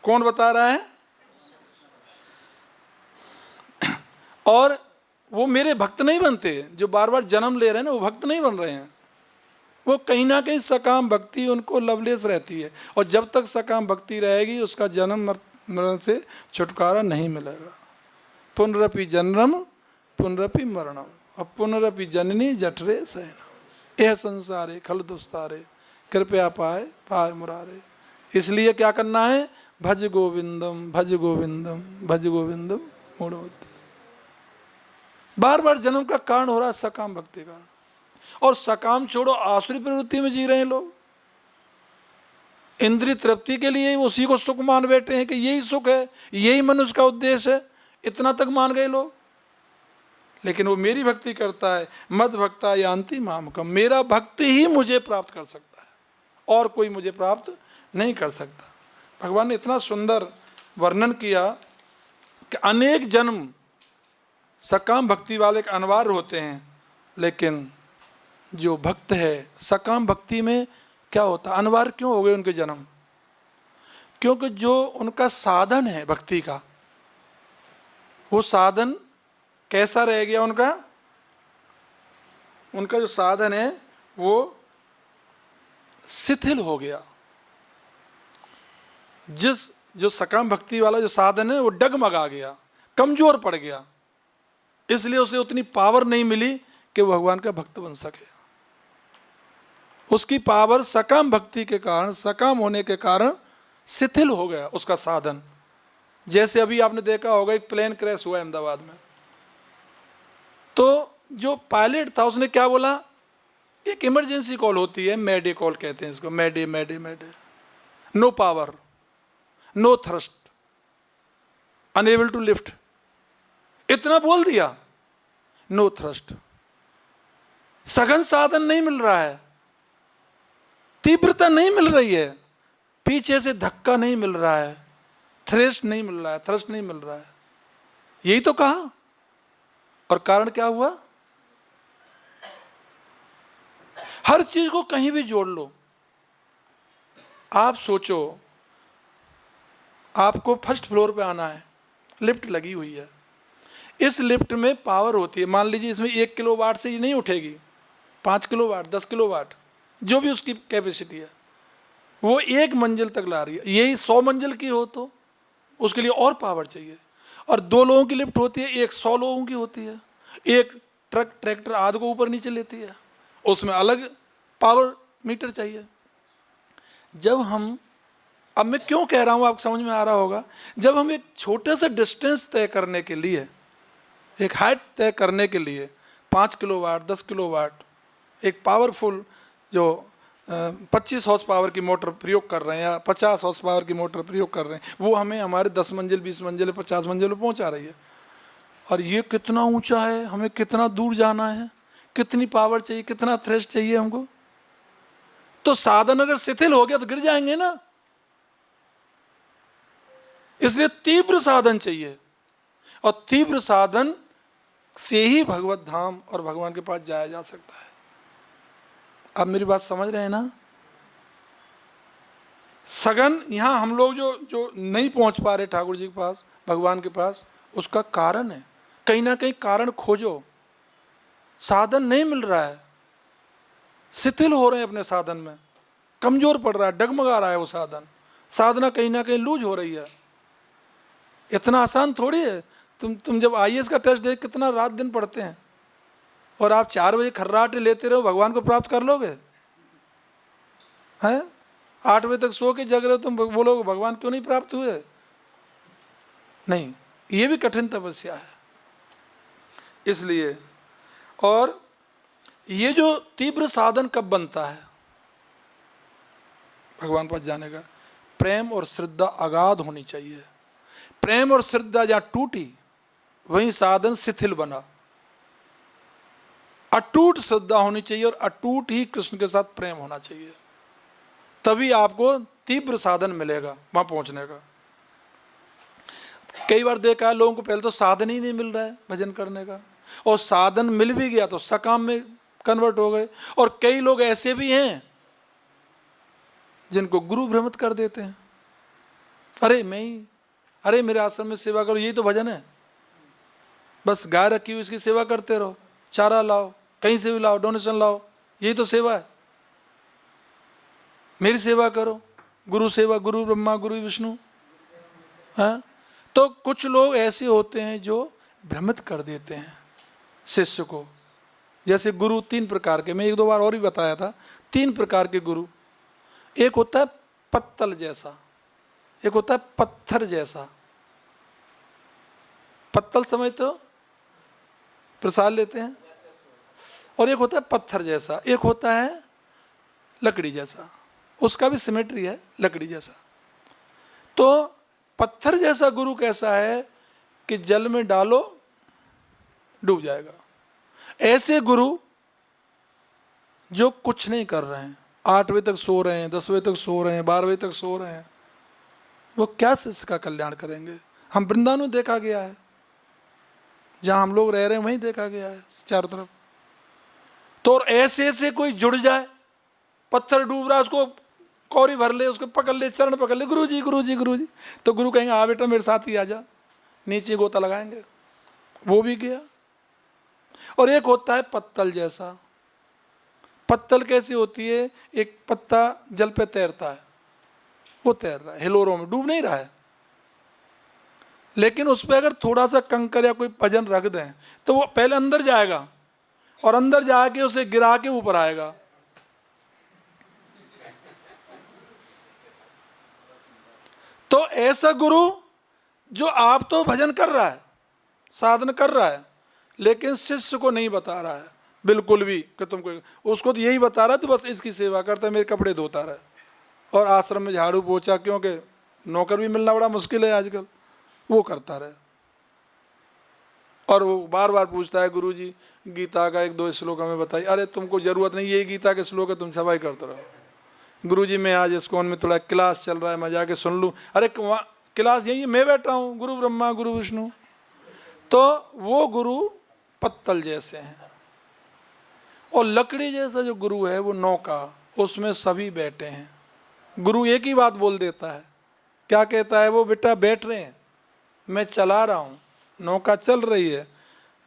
कौन बता रहा है? और वो मेरे भक्त नहीं बनते, जो बार बार जन्म ले रहे हैं ना, वो भक्त नहीं बन रहे हैं, वो कहीं ना कहीं सकाम भक्ति उनको लवलेस रहती है। और जब तक सकाम भक्ति रहेगी उसका जन्म मरण से छुटकारा नहीं मिलेगा। पुनरपि जन्म पुनरपि मरणम और पुनरपि जननी जठरे शयनम, यह संसारे खल दुस्तारे कृपया पाए पाए मुरारे। इसलिए क्या करना है? भज गोविंदम भज गोविंदम भज गोविंदम मूढ़मति। बार बार जन्म का कारण हो रहा है सकाम भक्ति का। और सकाम छोड़ो, आसुरी प्रवृत्ति में जी रहे हैं लोग, इंद्रिय तृप्ति के लिए उसी को सुख मान बैठे हैं कि यही सुख है, यही मनुष्य का उद्देश्य है, इतना तक मान गए लोग। लेकिन वो मेरी भक्ति करता है, मद भक्ता यान्ति मामकम, मेरा भक्ति ही मुझे प्राप्त कर सकता है और कोई मुझे प्राप्त नहीं कर सकता। भगवान ने इतना सुंदर वर्णन किया कि अनेक जन्म सकाम भक्ति वाले के अनिवार्य होते हैं, लेकिन जो भक्त है सकाम भक्ति में क्या होता है, अनिवार्य क्यों हो गए उनके जन्म? क्योंकि जो उनका साधन है भक्ति का, वो साधन कैसा रह गया उनका? उनका जो साधन है वो शिथिल हो गया। जो सकाम भक्ति वाला जो साधन है वो डगमगा गया, कमजोर पड़ गया, इसलिए उसे उतनी पावर नहीं मिली कि वो भगवान का भक्त बन सके। उसकी पावर सकाम भक्ति के कारण, सकाम होने के कारण शिथिल हो गया उसका साधन। जैसे अभी आपने देखा होगा एक प्लेन क्रैश हुआ अहमदाबाद में, तो जो पायलट था उसने क्या बोला, एक इमरजेंसी कॉल होती है, मैडे कॉल कहते हैं इसको, mayday mayday mayday, no power, no thrust, unable to lift, इतना बोल दिया, नो थ्रस्ट। सघन साधन नहीं मिल रहा है, तीव्रता नहीं मिल रही है, पीछे से धक्का नहीं मिल रहा है, थ्रस्ट नहीं मिल रहा है, थ्रस्ट नहीं मिल रहा है, यही तो कहा। और कारण क्या हुआ? हर चीज को कहीं भी जोड़ लो। आप सोचो, आपको फर्स्ट फ्लोर पे आना है, लिफ्ट लगी हुई है, इस लिफ्ट में पावर होती है, मान लीजिए इसमें 1 किलोवाट से ये नहीं उठेगी, 5 किलोवाट, 10 किलोवाट, जो भी उसकी कैपेसिटी है, वो 1 मंजिल तक ला रही है। यही 100 मंजिल की हो तो उसके लिए और पावर चाहिए। और 2 लोगों की लिफ्ट होती है, एक 100 लोगों की होती है, एक ट्रक ट्रैक्टर आदि को ऊपर नीचे लेती है, उसमें अलग पावर मीटर चाहिए। जब हम, अब मैं क्यों कह रहा हूँ आपको समझ में आ रहा होगा, जब हम एक छोटे से डिस्टेंस तय करने के लिए, एक हाइट तय करने के लिए 5 किलोवाट, 10 किलोवाट, एक पावरफुल जो 25 हॉर्स पावर की मोटर प्रयोग कर रहे हैं या 50 हॉर्स पावर की मोटर प्रयोग कर रहे हैं, वो हमें हमारे 10 मंजिल, 20 मंजिल, 50 मंजिल पर पहुँचा रही है। और ये कितना ऊंचा है, हमें कितना दूर जाना है, कितनी पावर चाहिए, कितना थ्रेस्ट चाहिए हमको। तो साधन अगर शिथिल हो गया तो गिर जाएंगे ना, इसलिए तीव्र साधन चाहिए, और तीव्र साधन से ही भगवत धाम और भगवान के पास जाया जा सकता है। आप मेरी बात समझ रहे हैं ना? सघन यहां हम लोग जो नहीं पहुंच पा रहे ठाकुर जी के पास, भगवान के पास, उसका कारण है, कहीं ना कहीं कारण खोजो। साधन नहीं मिल रहा है, शिथिल हो रहे हैं अपने साधन में, कमजोर पड़ रहा है, डगमगा रहा है वो साधन, साधना कहीं ना कहीं लूज हो रही है। इतना आसान थोड़ी है। तुम जब IAS का टेस्ट दे कितना रात दिन पढ़ते हैं, और आप 4 बजे खर्राटे लेते रहो, भगवान को प्राप्त कर लोगे? हैं 8 बजे तक सो के जग रहे हो, तुम बोलोगे भगवान क्यों नहीं प्राप्त हुए? नहीं, ये भी कठिन तपस्या है। इसलिए, और ये जो तीव्र साधन कब बनता है भगवान पास जाने का? प्रेम और श्रद्धा अगाध होनी चाहिए। प्रेम और श्रद्धा जहां टूटी वहीं साधन शिथिल बना। अटूट श्रद्धा होनी चाहिए और अटूट ही कृष्ण के साथ प्रेम होना चाहिए, तभी आपको तीव्र साधन मिलेगा वहां पहुंचने का। कई बार देखा है लोगों को पहले तो साधन ही नहीं मिल रहा है भजन करने का, और साधन मिल भी गया तो सकाम में कन्वर्ट हो गए। और कई लोग ऐसे भी हैं जिनको गुरु भ्रमित कर देते हैं, अरे मेरे आश्रम में सेवा करो, यही तो भजन है, बस गाय रखी हुई इसकी सेवा करते रहो, चारा लाओ, कहीं से भी लाओ, डोनेशन लाओ, यही तो सेवा है, मेरी सेवा करो, गुरु सेवा, गुरु ब्रह्मा गुरु विष्णु। हाँ, तो कुछ लोग ऐसे होते हैं जो भ्रमित कर देते हैं शिष्य को। जैसे गुरु 3 प्रकार के, मैं 1-2 बार और भी बताया था, 3 प्रकार के गुरु। एक होता है पत्तल जैसा, एक होता है पत्थर जैसा। पत्तल समझते हो, प्रसाद लेते हैं, और एक होता है पत्थर जैसा, एक होता है लकड़ी जैसा, उसका भी सिमेट्री है लकड़ी जैसा। तो पत्थर जैसा गुरु कैसा है कि जल में डालो डूब जाएगा। ऐसे गुरु जो कुछ नहीं कर रहे हैं, 8 बजे तक सो रहे हैं, 10 बजे तक सो रहे हैं, 12 बजे तक सो रहे हैं, वो क्या शिष्य का कल्याण करेंगे? हम वृंदावन में देखा गया है, जहाँ हम लोग रह रहे हैं वहीं देखा गया है चारों तरफ। तो और ऐसे ऐसे कोई जुड़ जाए, पत्थर डूब रहा, उसको कौरी भर ले, उसको पकड़ ले, चरण पकड़ ले, गुरु जी गुरु जी गुरु जी, तो गुरु कहेंगे हाँ बेटा मेरे साथ ही आ जा, नीचे गोता लगाएंगे। वो भी गया। और एक होता है पत्तल जैसा। पत्तल कैसी होती है? एक पत्ता जल पे तैरता है, वो तैर रहा है हिलोरों में, डूब नहीं रहा है, लेकिन उस पर अगर थोड़ा सा कंकर या कोई वजन रख दें तो वो पहले अंदर जाएगा और अंदर जाके उसे गिरा के ऊपर आएगा। तो ऐसा गुरु जो आप तो भजन कर रहा है, साधन कर रहा है, लेकिन शिष्य को नहीं बता रहा है बिल्कुल भी कि तुमको, उसको तो यही बता रहा है तो बस इसकी सेवा करता है, मेरे कपड़े धोता रहे और आश्रम में झाड़ू पोछा, क्योंकि नौकर भी मिलना बड़ा मुश्किल है आजकल, वो करता रहे। और वो बार बार पूछता है गुरु जी गीता का 1-2 श्लोक हमें बताइए। अरे तुमको जरूरत नहीं, यही गीता के श्लोक है, तुम सफाई करते रहो। गुरु जी मैं आज इस्कॉन में थोड़ा क्लास चल रहा है, मैं जाके सुन लूँ। अरे क्लास यही है, मैं बैठा हूँ, गुरु ब्रह्मा गुरु विष्णु। तो वो गुरु पत्तल जैसे हैं। और लकड़ी जैसा जो गुरु है वो नौका, उसमें सभी बैठे हैं। गुरु एक ही बात बोल देता है, क्या कहता है वो? बेटा बैठ रहे हैं, मैं चला रहा हूँ, नौका चल रही है,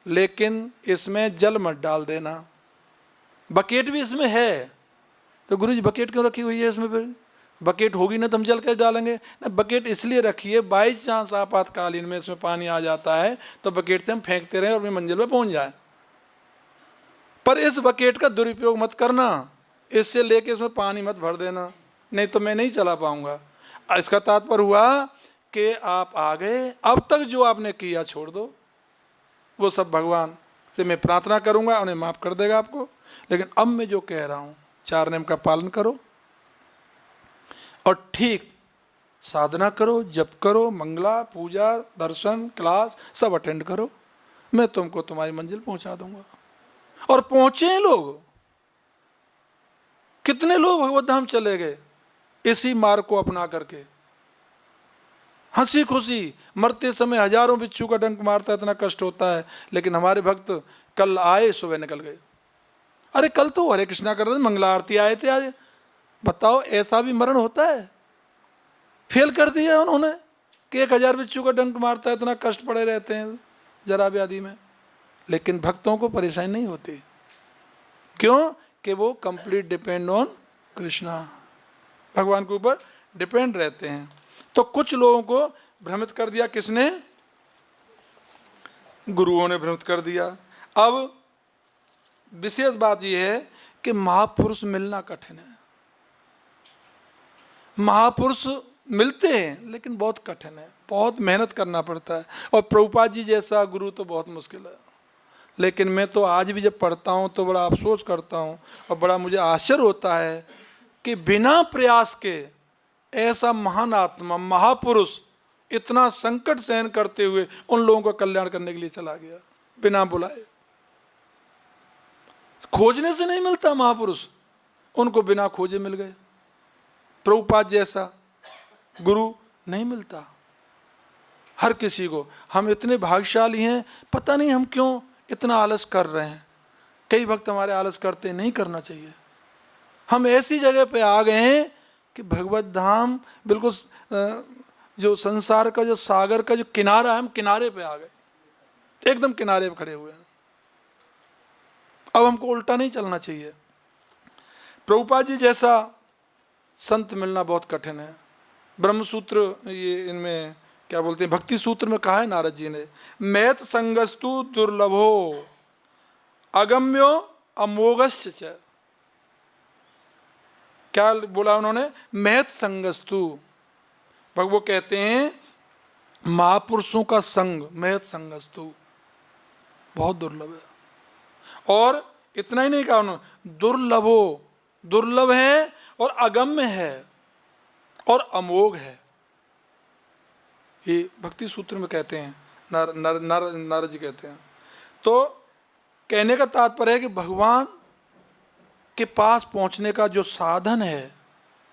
लेकिन इसमें जल मत डाल देना। बकेट भी इसमें है, तो गुरु जी बकेट क्यों रखी हुई है इसमें? फिर बकेट होगी ना तो हम जल कैसे डालेंगे? ना, बकेट इसलिए रखी है बाई चांस आपातकालीन में इसमें पानी आ जाता है तो बकेट से हम फेंकते रहें और अपनी मंजिल पर पहुंच जाए। पर इस बकेट का दुरुपयोग मत करना, इससे लेके इसमें पानी मत भर देना, नहीं तो मैं नहीं चला पाऊंगा। इसका तात्पर्य हुआ कि आप आ गए, अब तक जो आपने किया छोड़ दो, वो सब भगवान से मैं प्रार्थना करूंगा, उन्हें माफ कर देगा आपको। लेकिन अब मैं जो कह रहा हूँ 4 नियम का पालन करो और ठीक साधना करो, जप करो, मंगला पूजा दर्शन क्लास सब अटेंड करो, मैं तुमको तुम्हारी मंजिल पहुंचा दूंगा। और पहुंचे लोग, कितने लोग भगवत धाम चले गए इसी मार्ग को अपना करके, हंसी खुशी। मरते समय हजारों बिच्छू का डंक मारता है, इतना कष्ट होता है, लेकिन हमारे भक्त कल आए सुबह निकल गए। अरे कल तो हरे कृष्णा कर रहे थे, मंगला आरती आए थे आज। बताओ ऐसा भी मरण होता है? फेल कर दिया उन्होंने कि 1000 बिच्छू का डंक मारता है, इतना कष्ट पड़े रहते हैं जरा व्याधि में, लेकिन भक्तों को परेशानी नहीं होती। क्यों? कि वो कंप्लीट डिपेंड ऑन कृष्णा, भगवान के ऊपर डिपेंड रहते हैं। तो कुछ लोगों को भ्रमित कर दिया, किसने? गुरुओं ने भ्रमित कर दिया। अब विशेष बात यह है कि महापुरुष मिलना कठिन है। महापुरुष मिलते हैं लेकिन बहुत कठिन है, बहुत मेहनत करना पड़ता है। और प्रभुपाद जी जैसा गुरु तो बहुत मुश्किल है। लेकिन मैं तो आज भी जब पढ़ता हूँ तो बड़ा अफसोस करता हूँ और बड़ा मुझे आश्चर्य होता है कि बिना प्रयास के ऐसा महान आत्मा महापुरुष इतना संकट सहन करते हुए उन लोगों का कल्याण करने के लिए चला गया बिना बुलाए। खोजने से नहीं मिलता महापुरुष, उनको बिना खोजे मिल गए। प्रभुपाद जैसा गुरु नहीं मिलता हर किसी को। हम इतने भाग्यशाली हैं, पता नहीं हम क्यों इतना आलस कर रहे हैं। कई भक्त हमारे आलस करते, नहीं करना चाहिए। हम ऐसी जगह पे आ गए हैं कि भगवत धाम बिल्कुल जो संसार का जो सागर का जो किनारा है, हम किनारे पे आ गए, एकदम किनारे पे खड़े हुए हैं। अब हमको उल्टा नहीं चलना चाहिए। प्रभुपाद जी जैसा संत मिलना बहुत कठिन है। ब्रह्मसूत्र ये इनमें क्या बोलते हैं, भक्ति सूत्र में कहा है नारद जी ने, मैत संगस्तु दुर्लभो अगम्यो अमोघश्च। क्या बोला उन्होंने? महत संगस्तु। भगवो कहते हैं महापुरुषों का संग महत संगस्तु बहुत दुर्लभ है। और इतना ही नहीं कहा उन्होंने, दुर्लभो, दुर्लभ है और अगम्य है और अमोघ है। ये भक्ति सूत्र में कहते हैं, नारद जी कहते हैं। तो कहने का तात्पर्य है कि भगवान के पास पहुंचने का जो साधन है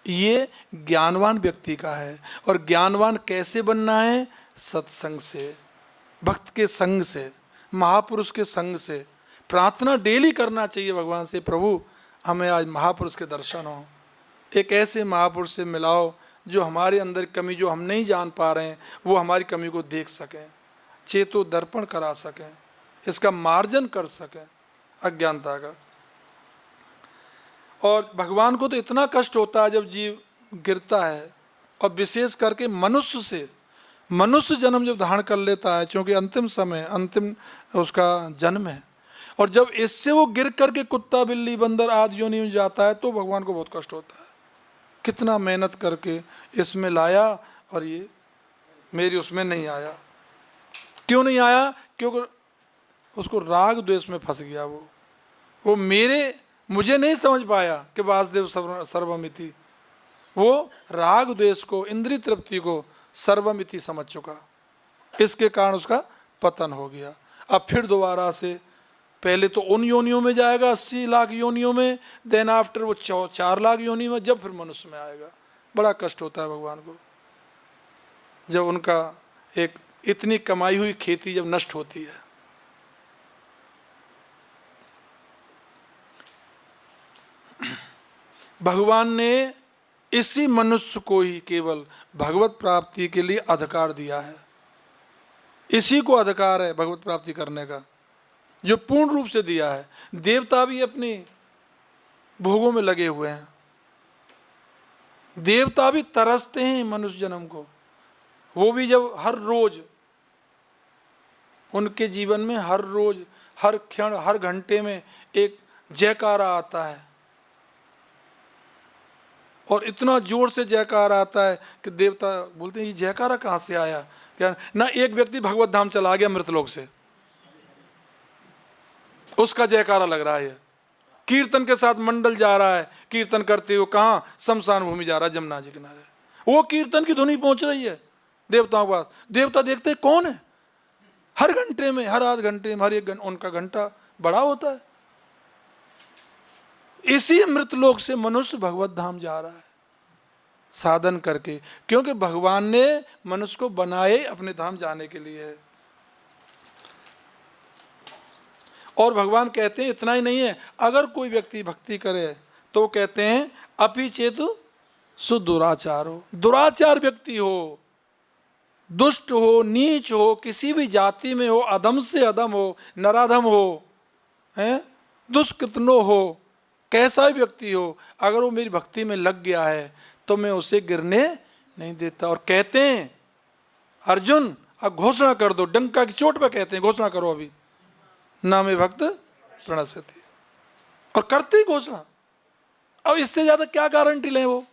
ये ज्ञानवान व्यक्ति का है। और ज्ञानवान कैसे बनना है? सत्संग से, भक्त के संग से, महापुरुष के संग से। प्रार्थना डेली करना चाहिए भगवान से, प्रभु हमें आज महापुरुष के दर्शन हो, एक ऐसे महापुरुष से मिलाओ जो हमारे अंदर कमी जो हम नहीं जान पा रहे हैं वो हमारी कमी को देख सकें, चेतो दर्पण करा सकें, इसका मार्जन कर सकें अज्ञानता का। और भगवान को तो इतना कष्ट होता है जब जीव गिरता है, और विशेष करके मनुष्य से, मनुष्य जन्म जब धारण कर लेता है, क्योंकि अंतिम समय, अंतिम उसका जन्म है, और जब इससे वो गिर करके कुत्ता बिल्ली बंदर आदि योनि में जाता है तो भगवान को बहुत कष्ट होता है। कितना मेहनत करके इसमें लाया और ये मेरी उसमें नहीं आया। क्यों नहीं आया? क्योंकि उसको राग द्वेष में फंस गया। वो मुझे नहीं समझ पाया कि वासुदेव सर्वमिति। वो राग द्वेष को, इंद्रिय तृप्ति को सर्वमिति समझ चुका, इसके कारण उसका पतन हो गया। अब फिर दोबारा से पहले तो उन योनियों में जाएगा 80 लाख योनियों में, देन आफ्टर वो 4 लाख योनि में, जब फिर मनुष्य में आएगा। बड़ा कष्ट होता है भगवान को जब उनका एक इतनी कमाई हुई खेती जब नष्ट होती है। भगवान ने इसी मनुष्य को ही केवल भगवत प्राप्ति के लिए अधिकार दिया है। इसी को अधिकार है भगवत प्राप्ति करने का, जो पूर्ण रूप से दिया है। देवता भी अपनी भोगों में लगे हुए हैं, देवता भी तरसते हैं मनुष्य जन्म को। वो भी जब हर रोज उनके जीवन में, हर रोज, हर क्षण, हर घंटे में एक जयकारा आता है, और इतना जोर से जयकारा आता है कि देवता बोलते हैं ये जयकारा कहाँ से आया? क्या ना एक व्यक्ति भगवत धाम चला गया मृतलोक से, उसका जयकारा लग रहा है। कीर्तन के साथ मंडल जा रहा है, कीर्तन करते हुए कहाँ? शमशान भूमि जा रहा है, जमुना जी किनारे। वो कीर्तन की धुनी पहुंच रही है देवताओं के पास। देवता देखते कौन है? हर घंटे में, हर आध घंटे में, हर एक उनका घंटा बड़ा होता है। इसी मृतलोक से मनुष्य भगवत धाम जा रहा है साधन करके, क्योंकि भगवान ने मनुष्य को बनाए अपने धाम जाने के लिए। और भगवान कहते हैं इतना ही नहीं है, अगर कोई व्यक्ति भक्ति करे तो कहते हैं अपि चेतु सुदुराचारो। दुराचार व्यक्ति हो, दुष्ट हो, नीच हो, किसी भी जाति में हो, अधम से अधम हो, नराधम हो, हैं, दुष्कृतनो हो, कैसा भी व्यक्ति हो, अगर वो मेरी भक्ति में लग गया है तो मैं उसे गिरने नहीं देता। और कहते हैं अर्जुन अब घोषणा कर दो, डंका की चोट पे कहते हैं घोषणा करो अभी, ना में भक्त प्रणश्यति, और करते ही घोषणा। अब इससे ज्यादा क्या गारंटी लें वो?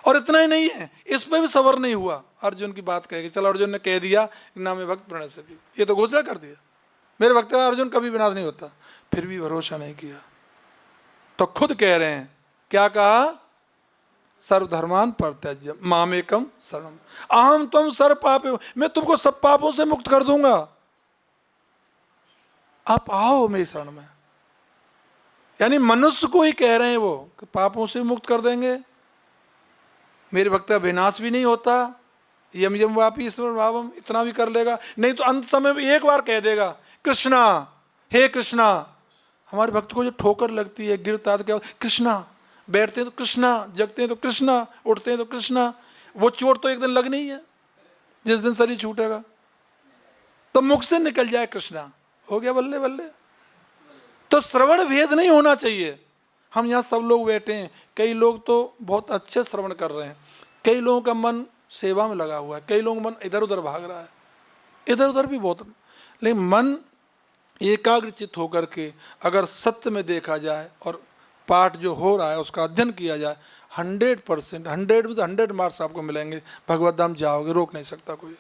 और इतना ही नहीं है, इस पे भी सबर नहीं हुआ अर्जुन की बात कह के। चलो अर्जुन ने कह दिया ना में भक्त प्रणश्यति, ये तो घोषणा कर दिया मेरे भक्त का अर्जुन कभी विनाश नहीं होता, फिर भी भरोसा नहीं किया। तो खुद कह रहे हैं, क्या कहा? सर्वधर्मान परित्यज्य मामेकम शरणम अहम त्वं सर्व पापे, मैं तुमको सब पापों से मुक्त कर दूंगा, आप आओ मेरी शरण में। यानी मनुष्य को ही कह रहे हैं वो कि पापों से मुक्त कर देंगे, मेरे भक्त का विनाश भी नहीं होता, यम यम वापी ईश्वर भावम, इतना भी कर लेगा। नहीं तो अंत समय में एक बार कह देगा कृष्णा, हे कृष्णा। हमारे भक्त को जो ठोकर लगती है, गिरता तो क्या? कृष्णा। बैठते हैं तो कृष्णा, जगते हैं तो कृष्णा, उठते हैं तो कृष्णा। वो चोट तो एक दिन लगनी ही है, जिस दिन शरीर छूटेगा तो मुख से निकल जाए कृष्णा, हो गया बल्ले बल्ले। तो श्रवण भेद नहीं होना चाहिए। हम यहाँ सब लोग बैठे हैं, कई लोग तो बहुत अच्छे श्रवण कर रहे हैं, कई लोगों का मन सेवा में लगा हुआ है, कई लोगों का मन इधर उधर भाग रहा है, इधर उधर भी बहुत। लेकिन मन एकाग्रचित होकर के अगर सत्य में देखा जाए और पाठ जो हो रहा है उसका अध्ययन किया जाए, 100%, 100 में तो 100 मार्क्स आपको मिलेंगे, भगवत धाम जाओगे, रोक नहीं सकता कोई।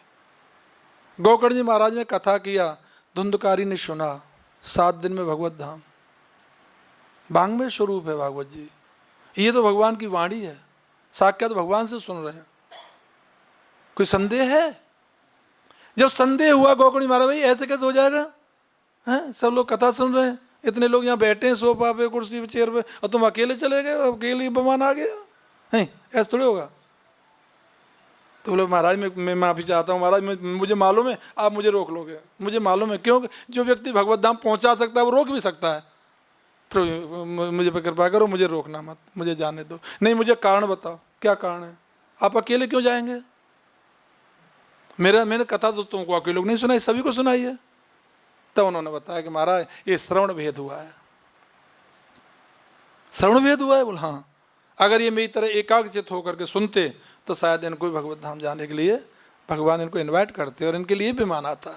गोकर्ण जी महाराज ने कथा किया, धुंधकारी ने सुना, 7 दिन में भगवत धाम। बांग्मय स्वरूप है भागवत जी, ये तो भगवान की वाणी है, साक्षात भगवान से सुन रहे हैं। कोई संदेह है? जब संदेह हुआ गोकर्ण महाराज, भाई ऐसे कैसे हो जाएगा, हैं? सब लोग कथा सुन रहे हैं, इतने लोग यहाँ बैठे हैं सोफा पे, कुर्सी पे, चेयर पे, और तुम अकेले चले गए, अकेले विमान आ गया? नहीं, ऐसा थोड़ी होगा। तो बोले महाराज मैं माफ़ी चाहता हूँ महाराज, मुझे मालूम है आप मुझे रोक लोगे, मुझे मालूम है। क्यों? जो व्यक्ति भगवत धाम पहुँचा सकता है वो रोक भी सकता है। तो मुझे पे कृपा करो, मुझे रोकना मत, मुझे जाने दो। नहीं, मुझे कारण बताओ, क्या कारण है? आप अकेले क्यों जाएंगे? मैंने कथा तो तुमको अकेले नहीं सुनाई, सभी को सुनाई है। तब उन्होंने बताया कि महाराज ये श्रवण भेद हुआ है। श्रवण भेद हुआ है? बोल हाँ। अगर ये मेरी तरह एकाग्रचित होकर के सुनते तो शायद इनको भगवत धाम जाने के लिए भगवान इनको इनवाइट करते और इनके लिए विमान आता।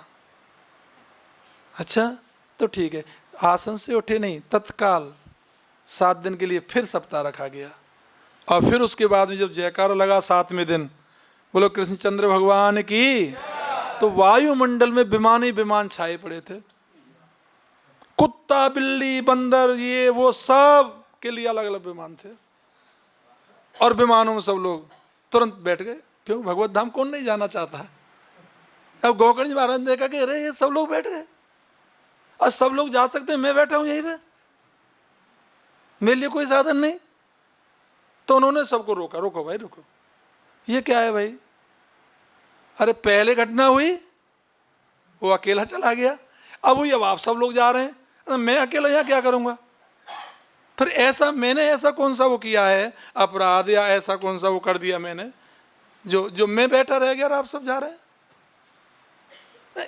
अच्छा, तो ठीक है। आसन से उठे नहीं, तत्काल 7 दिन के लिए फिर सप्ताह रखा गया। और फिर उसके बाद में जब जयकारा लगा 7वें दिन, बोलो कृष्णचंद्र भगवान की, तो वायुमंडल में विमान ही विमान छाए पड़े थे। कुत्ता, बिल्ली, बंदर, ये वो सब के लिए अलग अलग विमान थे। और विमानों में सब लोग तुरंत बैठ गए। क्यों? भगवत धाम कौन नहीं जाना चाहता है? अब गोकर्ण जी महाराज ने देखा कि अरे ये सब लोग बैठ गए और सब लोग जा सकते हैं, मैं बैठा हूं यहीं पे, मेरे लिए कोई साधन नहीं। तो उन्होंने सबको रोका, रोको भाई रुको, ये क्या है भाई? अरे पहले घटना हुई, वो अकेला चला गया, अब हुई, अब आप सब लोग जा रहे हैं, मैं अकेला यहाँ क्या करूँगा? फिर ऐसा मैंने ऐसा कौन सा वो किया है अपराध, या ऐसा कौन सा वो कर दिया मैंने जो मैं बैठा रह गया और आप सब जा रहे हैं?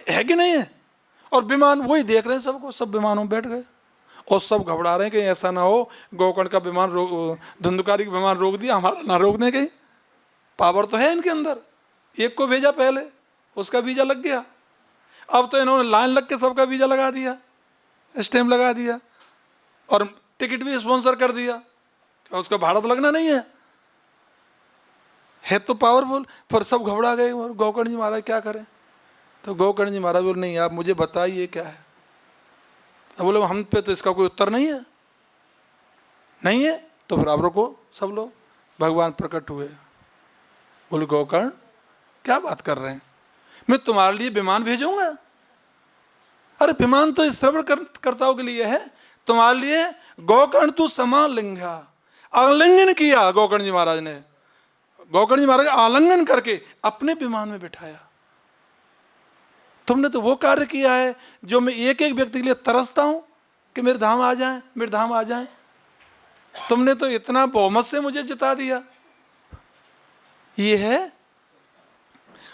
है कि नहीं है? और विमान वही देख रहे हैं सबको, सब विमानों में बैठ गए और सब घबरा रहे हैं कि ऐसा ना हो गोकर्ण का विमान धुंधुकारी का विमान रोक दिया, हमारा ना रोक दें कहीं। पावर तो है इनके अंदर। एक को भेजा पहले, उसका वीजा लग गया, अब तो इन्होंने लाइन लग के सबका वीजा लगा दिया, स्टैम्प लगा दिया और टिकट भी स्पॉन्सर कर दिया। उसका भाड़ा तो लगना नहीं है तो पावरफुल। पर सब घबरा गए और गोकर्ण जी महाराज क्या करें? तो गोकर्ण जी महाराज बोले नहीं, आप मुझे बताइए क्या है। अब बोले हम पे तो इसका कोई उत्तर नहीं है। नहीं है तो फिर आप रुको। सब लोग, भगवान प्रकट हुए। बोले गोकर्ण क्या बात कर रहे हैं, मैं तुम्हारे लिए विमान भेजूंगा? अरे विमान तो श्रवण कर्ताओं के लिए है, तुम्हारे लिए। गोकर्ण तू समालिंगा, आलिंगन किया गोकर्ण जी महाराज ने। गोकर्ण जी महाराज आलिंगन करके अपने विमान में बिठाया। तुमने तो वो कार्य किया है जो मैं एक एक व्यक्ति के लिए तरसता हूं कि मेरे धाम आ जाएं, मेरे धाम आ जाएं। तुमने तो इतना बहुमत से मुझे जिता दिया। ये है।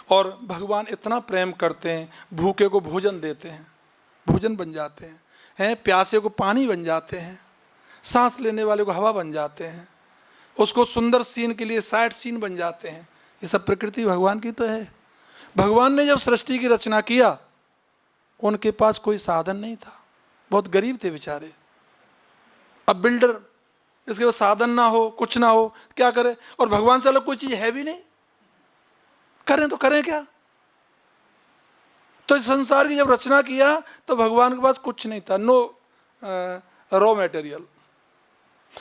और भगवान इतना प्रेम करते हैं, भूखे को भोजन देते हैं, भोजन बन जाते हैं, प्यासे को पानी बन जाते हैं, सांस लेने वाले को हवा बन जाते हैं, उसको सुंदर सीन के लिए साइड सीन बन जाते हैं। ये सब प्रकृति भगवान की तो है। भगवान ने जब सृष्टि की रचना किया, उनके पास कोई साधन नहीं था, बहुत गरीब थे बेचारे। अब बिल्डर, इसके बाद साधन ना हो, कुछ ना हो, क्या करे? और भगवान से अलग कोई चीज है भी नहीं, करें तो करें क्या? तो संसार की जब रचना किया तो भगवान के पास कुछ नहीं था, नो रॉ मटेरियल।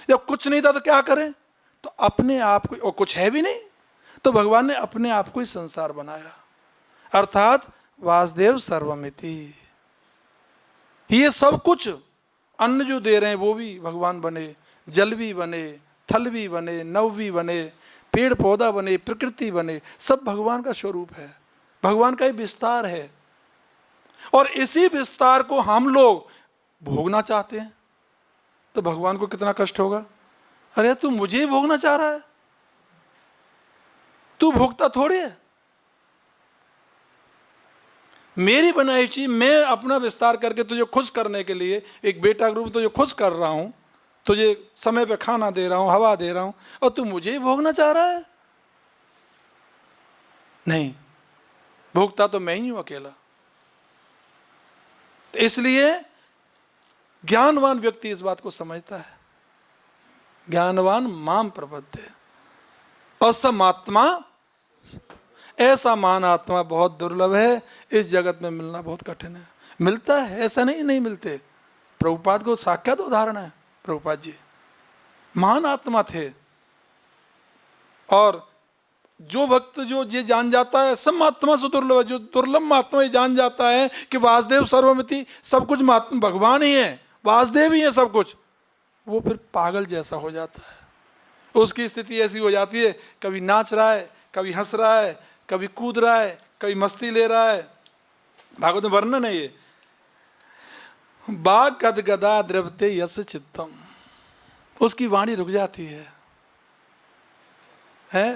जब कुछ नहीं था तो क्या करें? तो अपने आप को, और कुछ है भी नहीं, तो भगवान ने अपने आप को ही संसार बनाया, अर्थात वासुदेव सर्वमिति। ये सब कुछ अन्न जो दे रहे हैं वो भी भगवान बने, जल भी बने, थल भी बने, नव भी बने, पेड़ पौधा बने, प्रकृति बने, सब भगवान का स्वरूप है, भगवान का ही विस्तार है। और इसी विस्तार को हम लोग भोगना चाहते हैं, तो भगवान को कितना कष्ट होगा। अरे तू मुझे ही भोगना चाह रहा है, तू भोगता थोड़ी है। मेरी बनाई चीज मैं अपना विस्तार करके तुझे खुश करने के लिए, एक बेटा के रूप में तुझे खुश कर रहा हूं, तुझे समय पे खाना दे रहा हूं, हवा दे रहा हूं, और तू मुझे ही भोगना चाह रहा है। नहीं, भोगता तो मैं ही हूं अकेला। तो इसलिए ज्ञानवान व्यक्ति इस बात को समझता है। ज्ञानवान माम प्रपद्ये और समात्मा, ऐसा मान आत्मा बहुत दुर्लभ है, इस जगत में मिलना बहुत कठिन है। मिलता है, ऐसा नहीं मिलते। प्रभुपाद को साक्षात उदाहरण है। प्रभुपाद जी महान आत्मा थे, और जो भक्त जो ये जान जाता है, सब महात्मा से दुर्लभ है, जो दुर्लभ महात्मा ये जान जाता है कि वासुदेव सर्वमिति, सब कुछ महात्मा भगवान ही है, वासुदेव ही है सब कुछ, वो फिर पागल जैसा हो जाता है। उसकी स्थिति ऐसी हो जाती है, कभी नाच रहा है, कभी हंस रहा है, कभी कूद रहा है, कभी मस्ती ले रहा है। भागवत में वर्णन है ये, बाग गद गदा द्रवते यस चित्तम, उसकी वाणी रुक जाती है,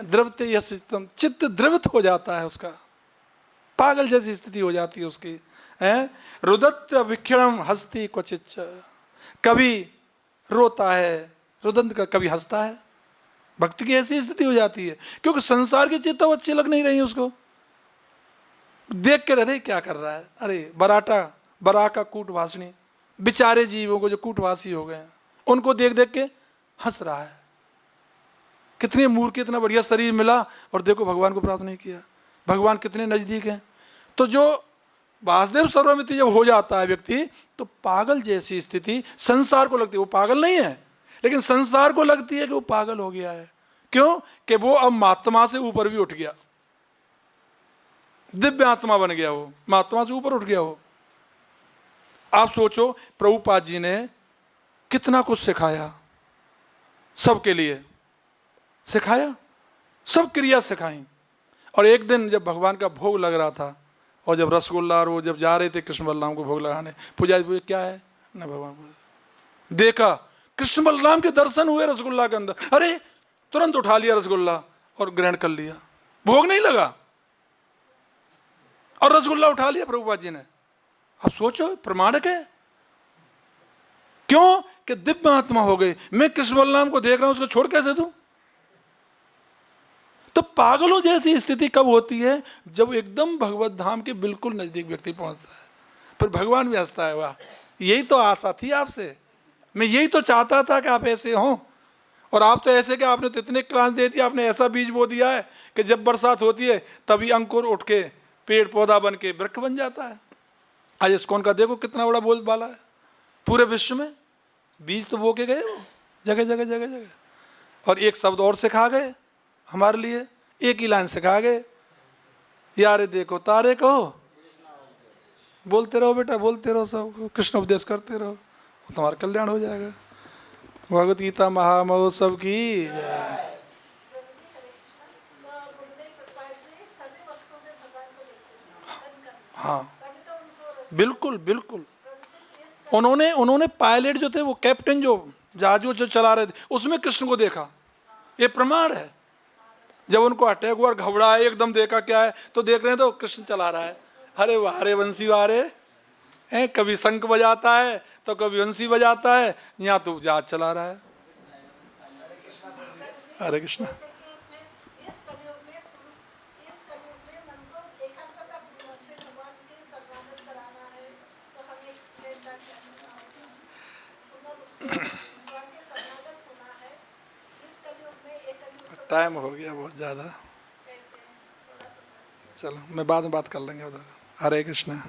द्रवते यस चित्तम, चित्त द्रवित हो जाता है उसका, पागल जैसी स्थिति हो जाती है उसकी। रुदत्त विक्षणम हस्ती क्वचित, कभी रोता है रुदंत का, कभी हंसता है। भक्ति की ऐसी स्थिति हो जाती है, क्योंकि संसार की चीज तो अच्छी लग नहीं रही उसको, देख कर अरे क्या कर रहा है, अरे बरा का कूटवासिनी, बेचारे जीवों को जो कूटवासी हो गए हैं उनको देख देख के हंस रहा है। कितने मूर्ख, इतना बढ़िया शरीर मिला और देखो भगवान को प्राप्त नहीं किया, भगवान कितने नजदीक हैं। तो जो वासुदेव सर्वमिति जब हो जाता है व्यक्ति, तो पागल जैसी स्थिति संसार को लगती है, वो पागल नहीं है लेकिन संसार को लगती है कि वो पागल हो गया है। क्यों? कि वो अब महात्मा से ऊपर भी उठ गया, दिव्य आत्मा बन गया, वो महात्मा से ऊपर उठ गया वो। आप सोचो, प्रभुपाद जी ने कितना कुछ सिखाया, सबके लिए सिखाया, सब क्रिया सिखाई। और एक दिन जब भगवान का भोग लग रहा था और जब रसगुल्ला और वो जब जा रहे थे कृष्ण बलराम को भोग लगाने, पुजारी पूछे क्या है ना, भगवान को देखा कृष्ण बलराम के दर्शन हुए रसगुल्ला के अंदर, अरे तुरंत उठा लिया रसगुल्ला और ग्रहण कर लिया, भोग नहीं लगा और रसगुल्ला उठा लिया प्रभुपाद जी ने। अब सोचो, प्रमाणक है। क्यों? कि दिव्य आत्मा हो गई। मैं कृष्ण बलराम को देख रहा हूं, उसको छोड़ कैसे दूं? तो पागलों जैसी स्थिति कब होती है? जब एकदम भगवत धाम के बिल्कुल नजदीक व्यक्ति पहुंचता है, फिर भगवान भी हंसता है, वाह यही तो आशा थी आपसे, मैं यही तो चाहता था कि आप ऐसे हों, और आप तो ऐसे कि आपने तो इतने क्लास दे दिया, आपने ऐसा बीज बो दिया है कि जब बरसात होती है तभी अंकुर उठ के पेड़ पौधा बन के वृक्ष बन जाता है। आज इस्कॉन का देखो कितना बड़ा बोलबाला है, पूरे विश्व में बीज तो बो के गए वो, जगह जगह जगह जगह। और एक शब्द और सिखा गए हमारे लिए, एक ही लाइन सिखा गए, यारे देखो तारे कहो, बोलते रहो बेटा, बोलते रहो, सब कृष्ण उपदेश करते रहो, तुम्हारा कल्याण हो जाएगा। भगवत गीता महामहोत्सव की जय। हाँ बिल्कुल बिल्कुल, उन्होंने पायलट जो थे, वो कैप्टन जो जहाज जो चला रहे थे, उसमें कृष्ण को देखा, ये प्रमाण है। जब उनको अटैक हुआ, घबरा एकदम, देखा क्या है, तो देख रहे हैं तो कृष्ण चला रहा है। अरे वारे वंशी वारे हैं, कभी शंख बजाता है तो कभी वंशी बजाता है, यहाँ तो जहाज चला रहा है। हरे कृष्ण। टाइम हो गया बहुत ज़्यादा, चलो मैं बाद में बात कर लेंगे उधर। हरे कृष्ण।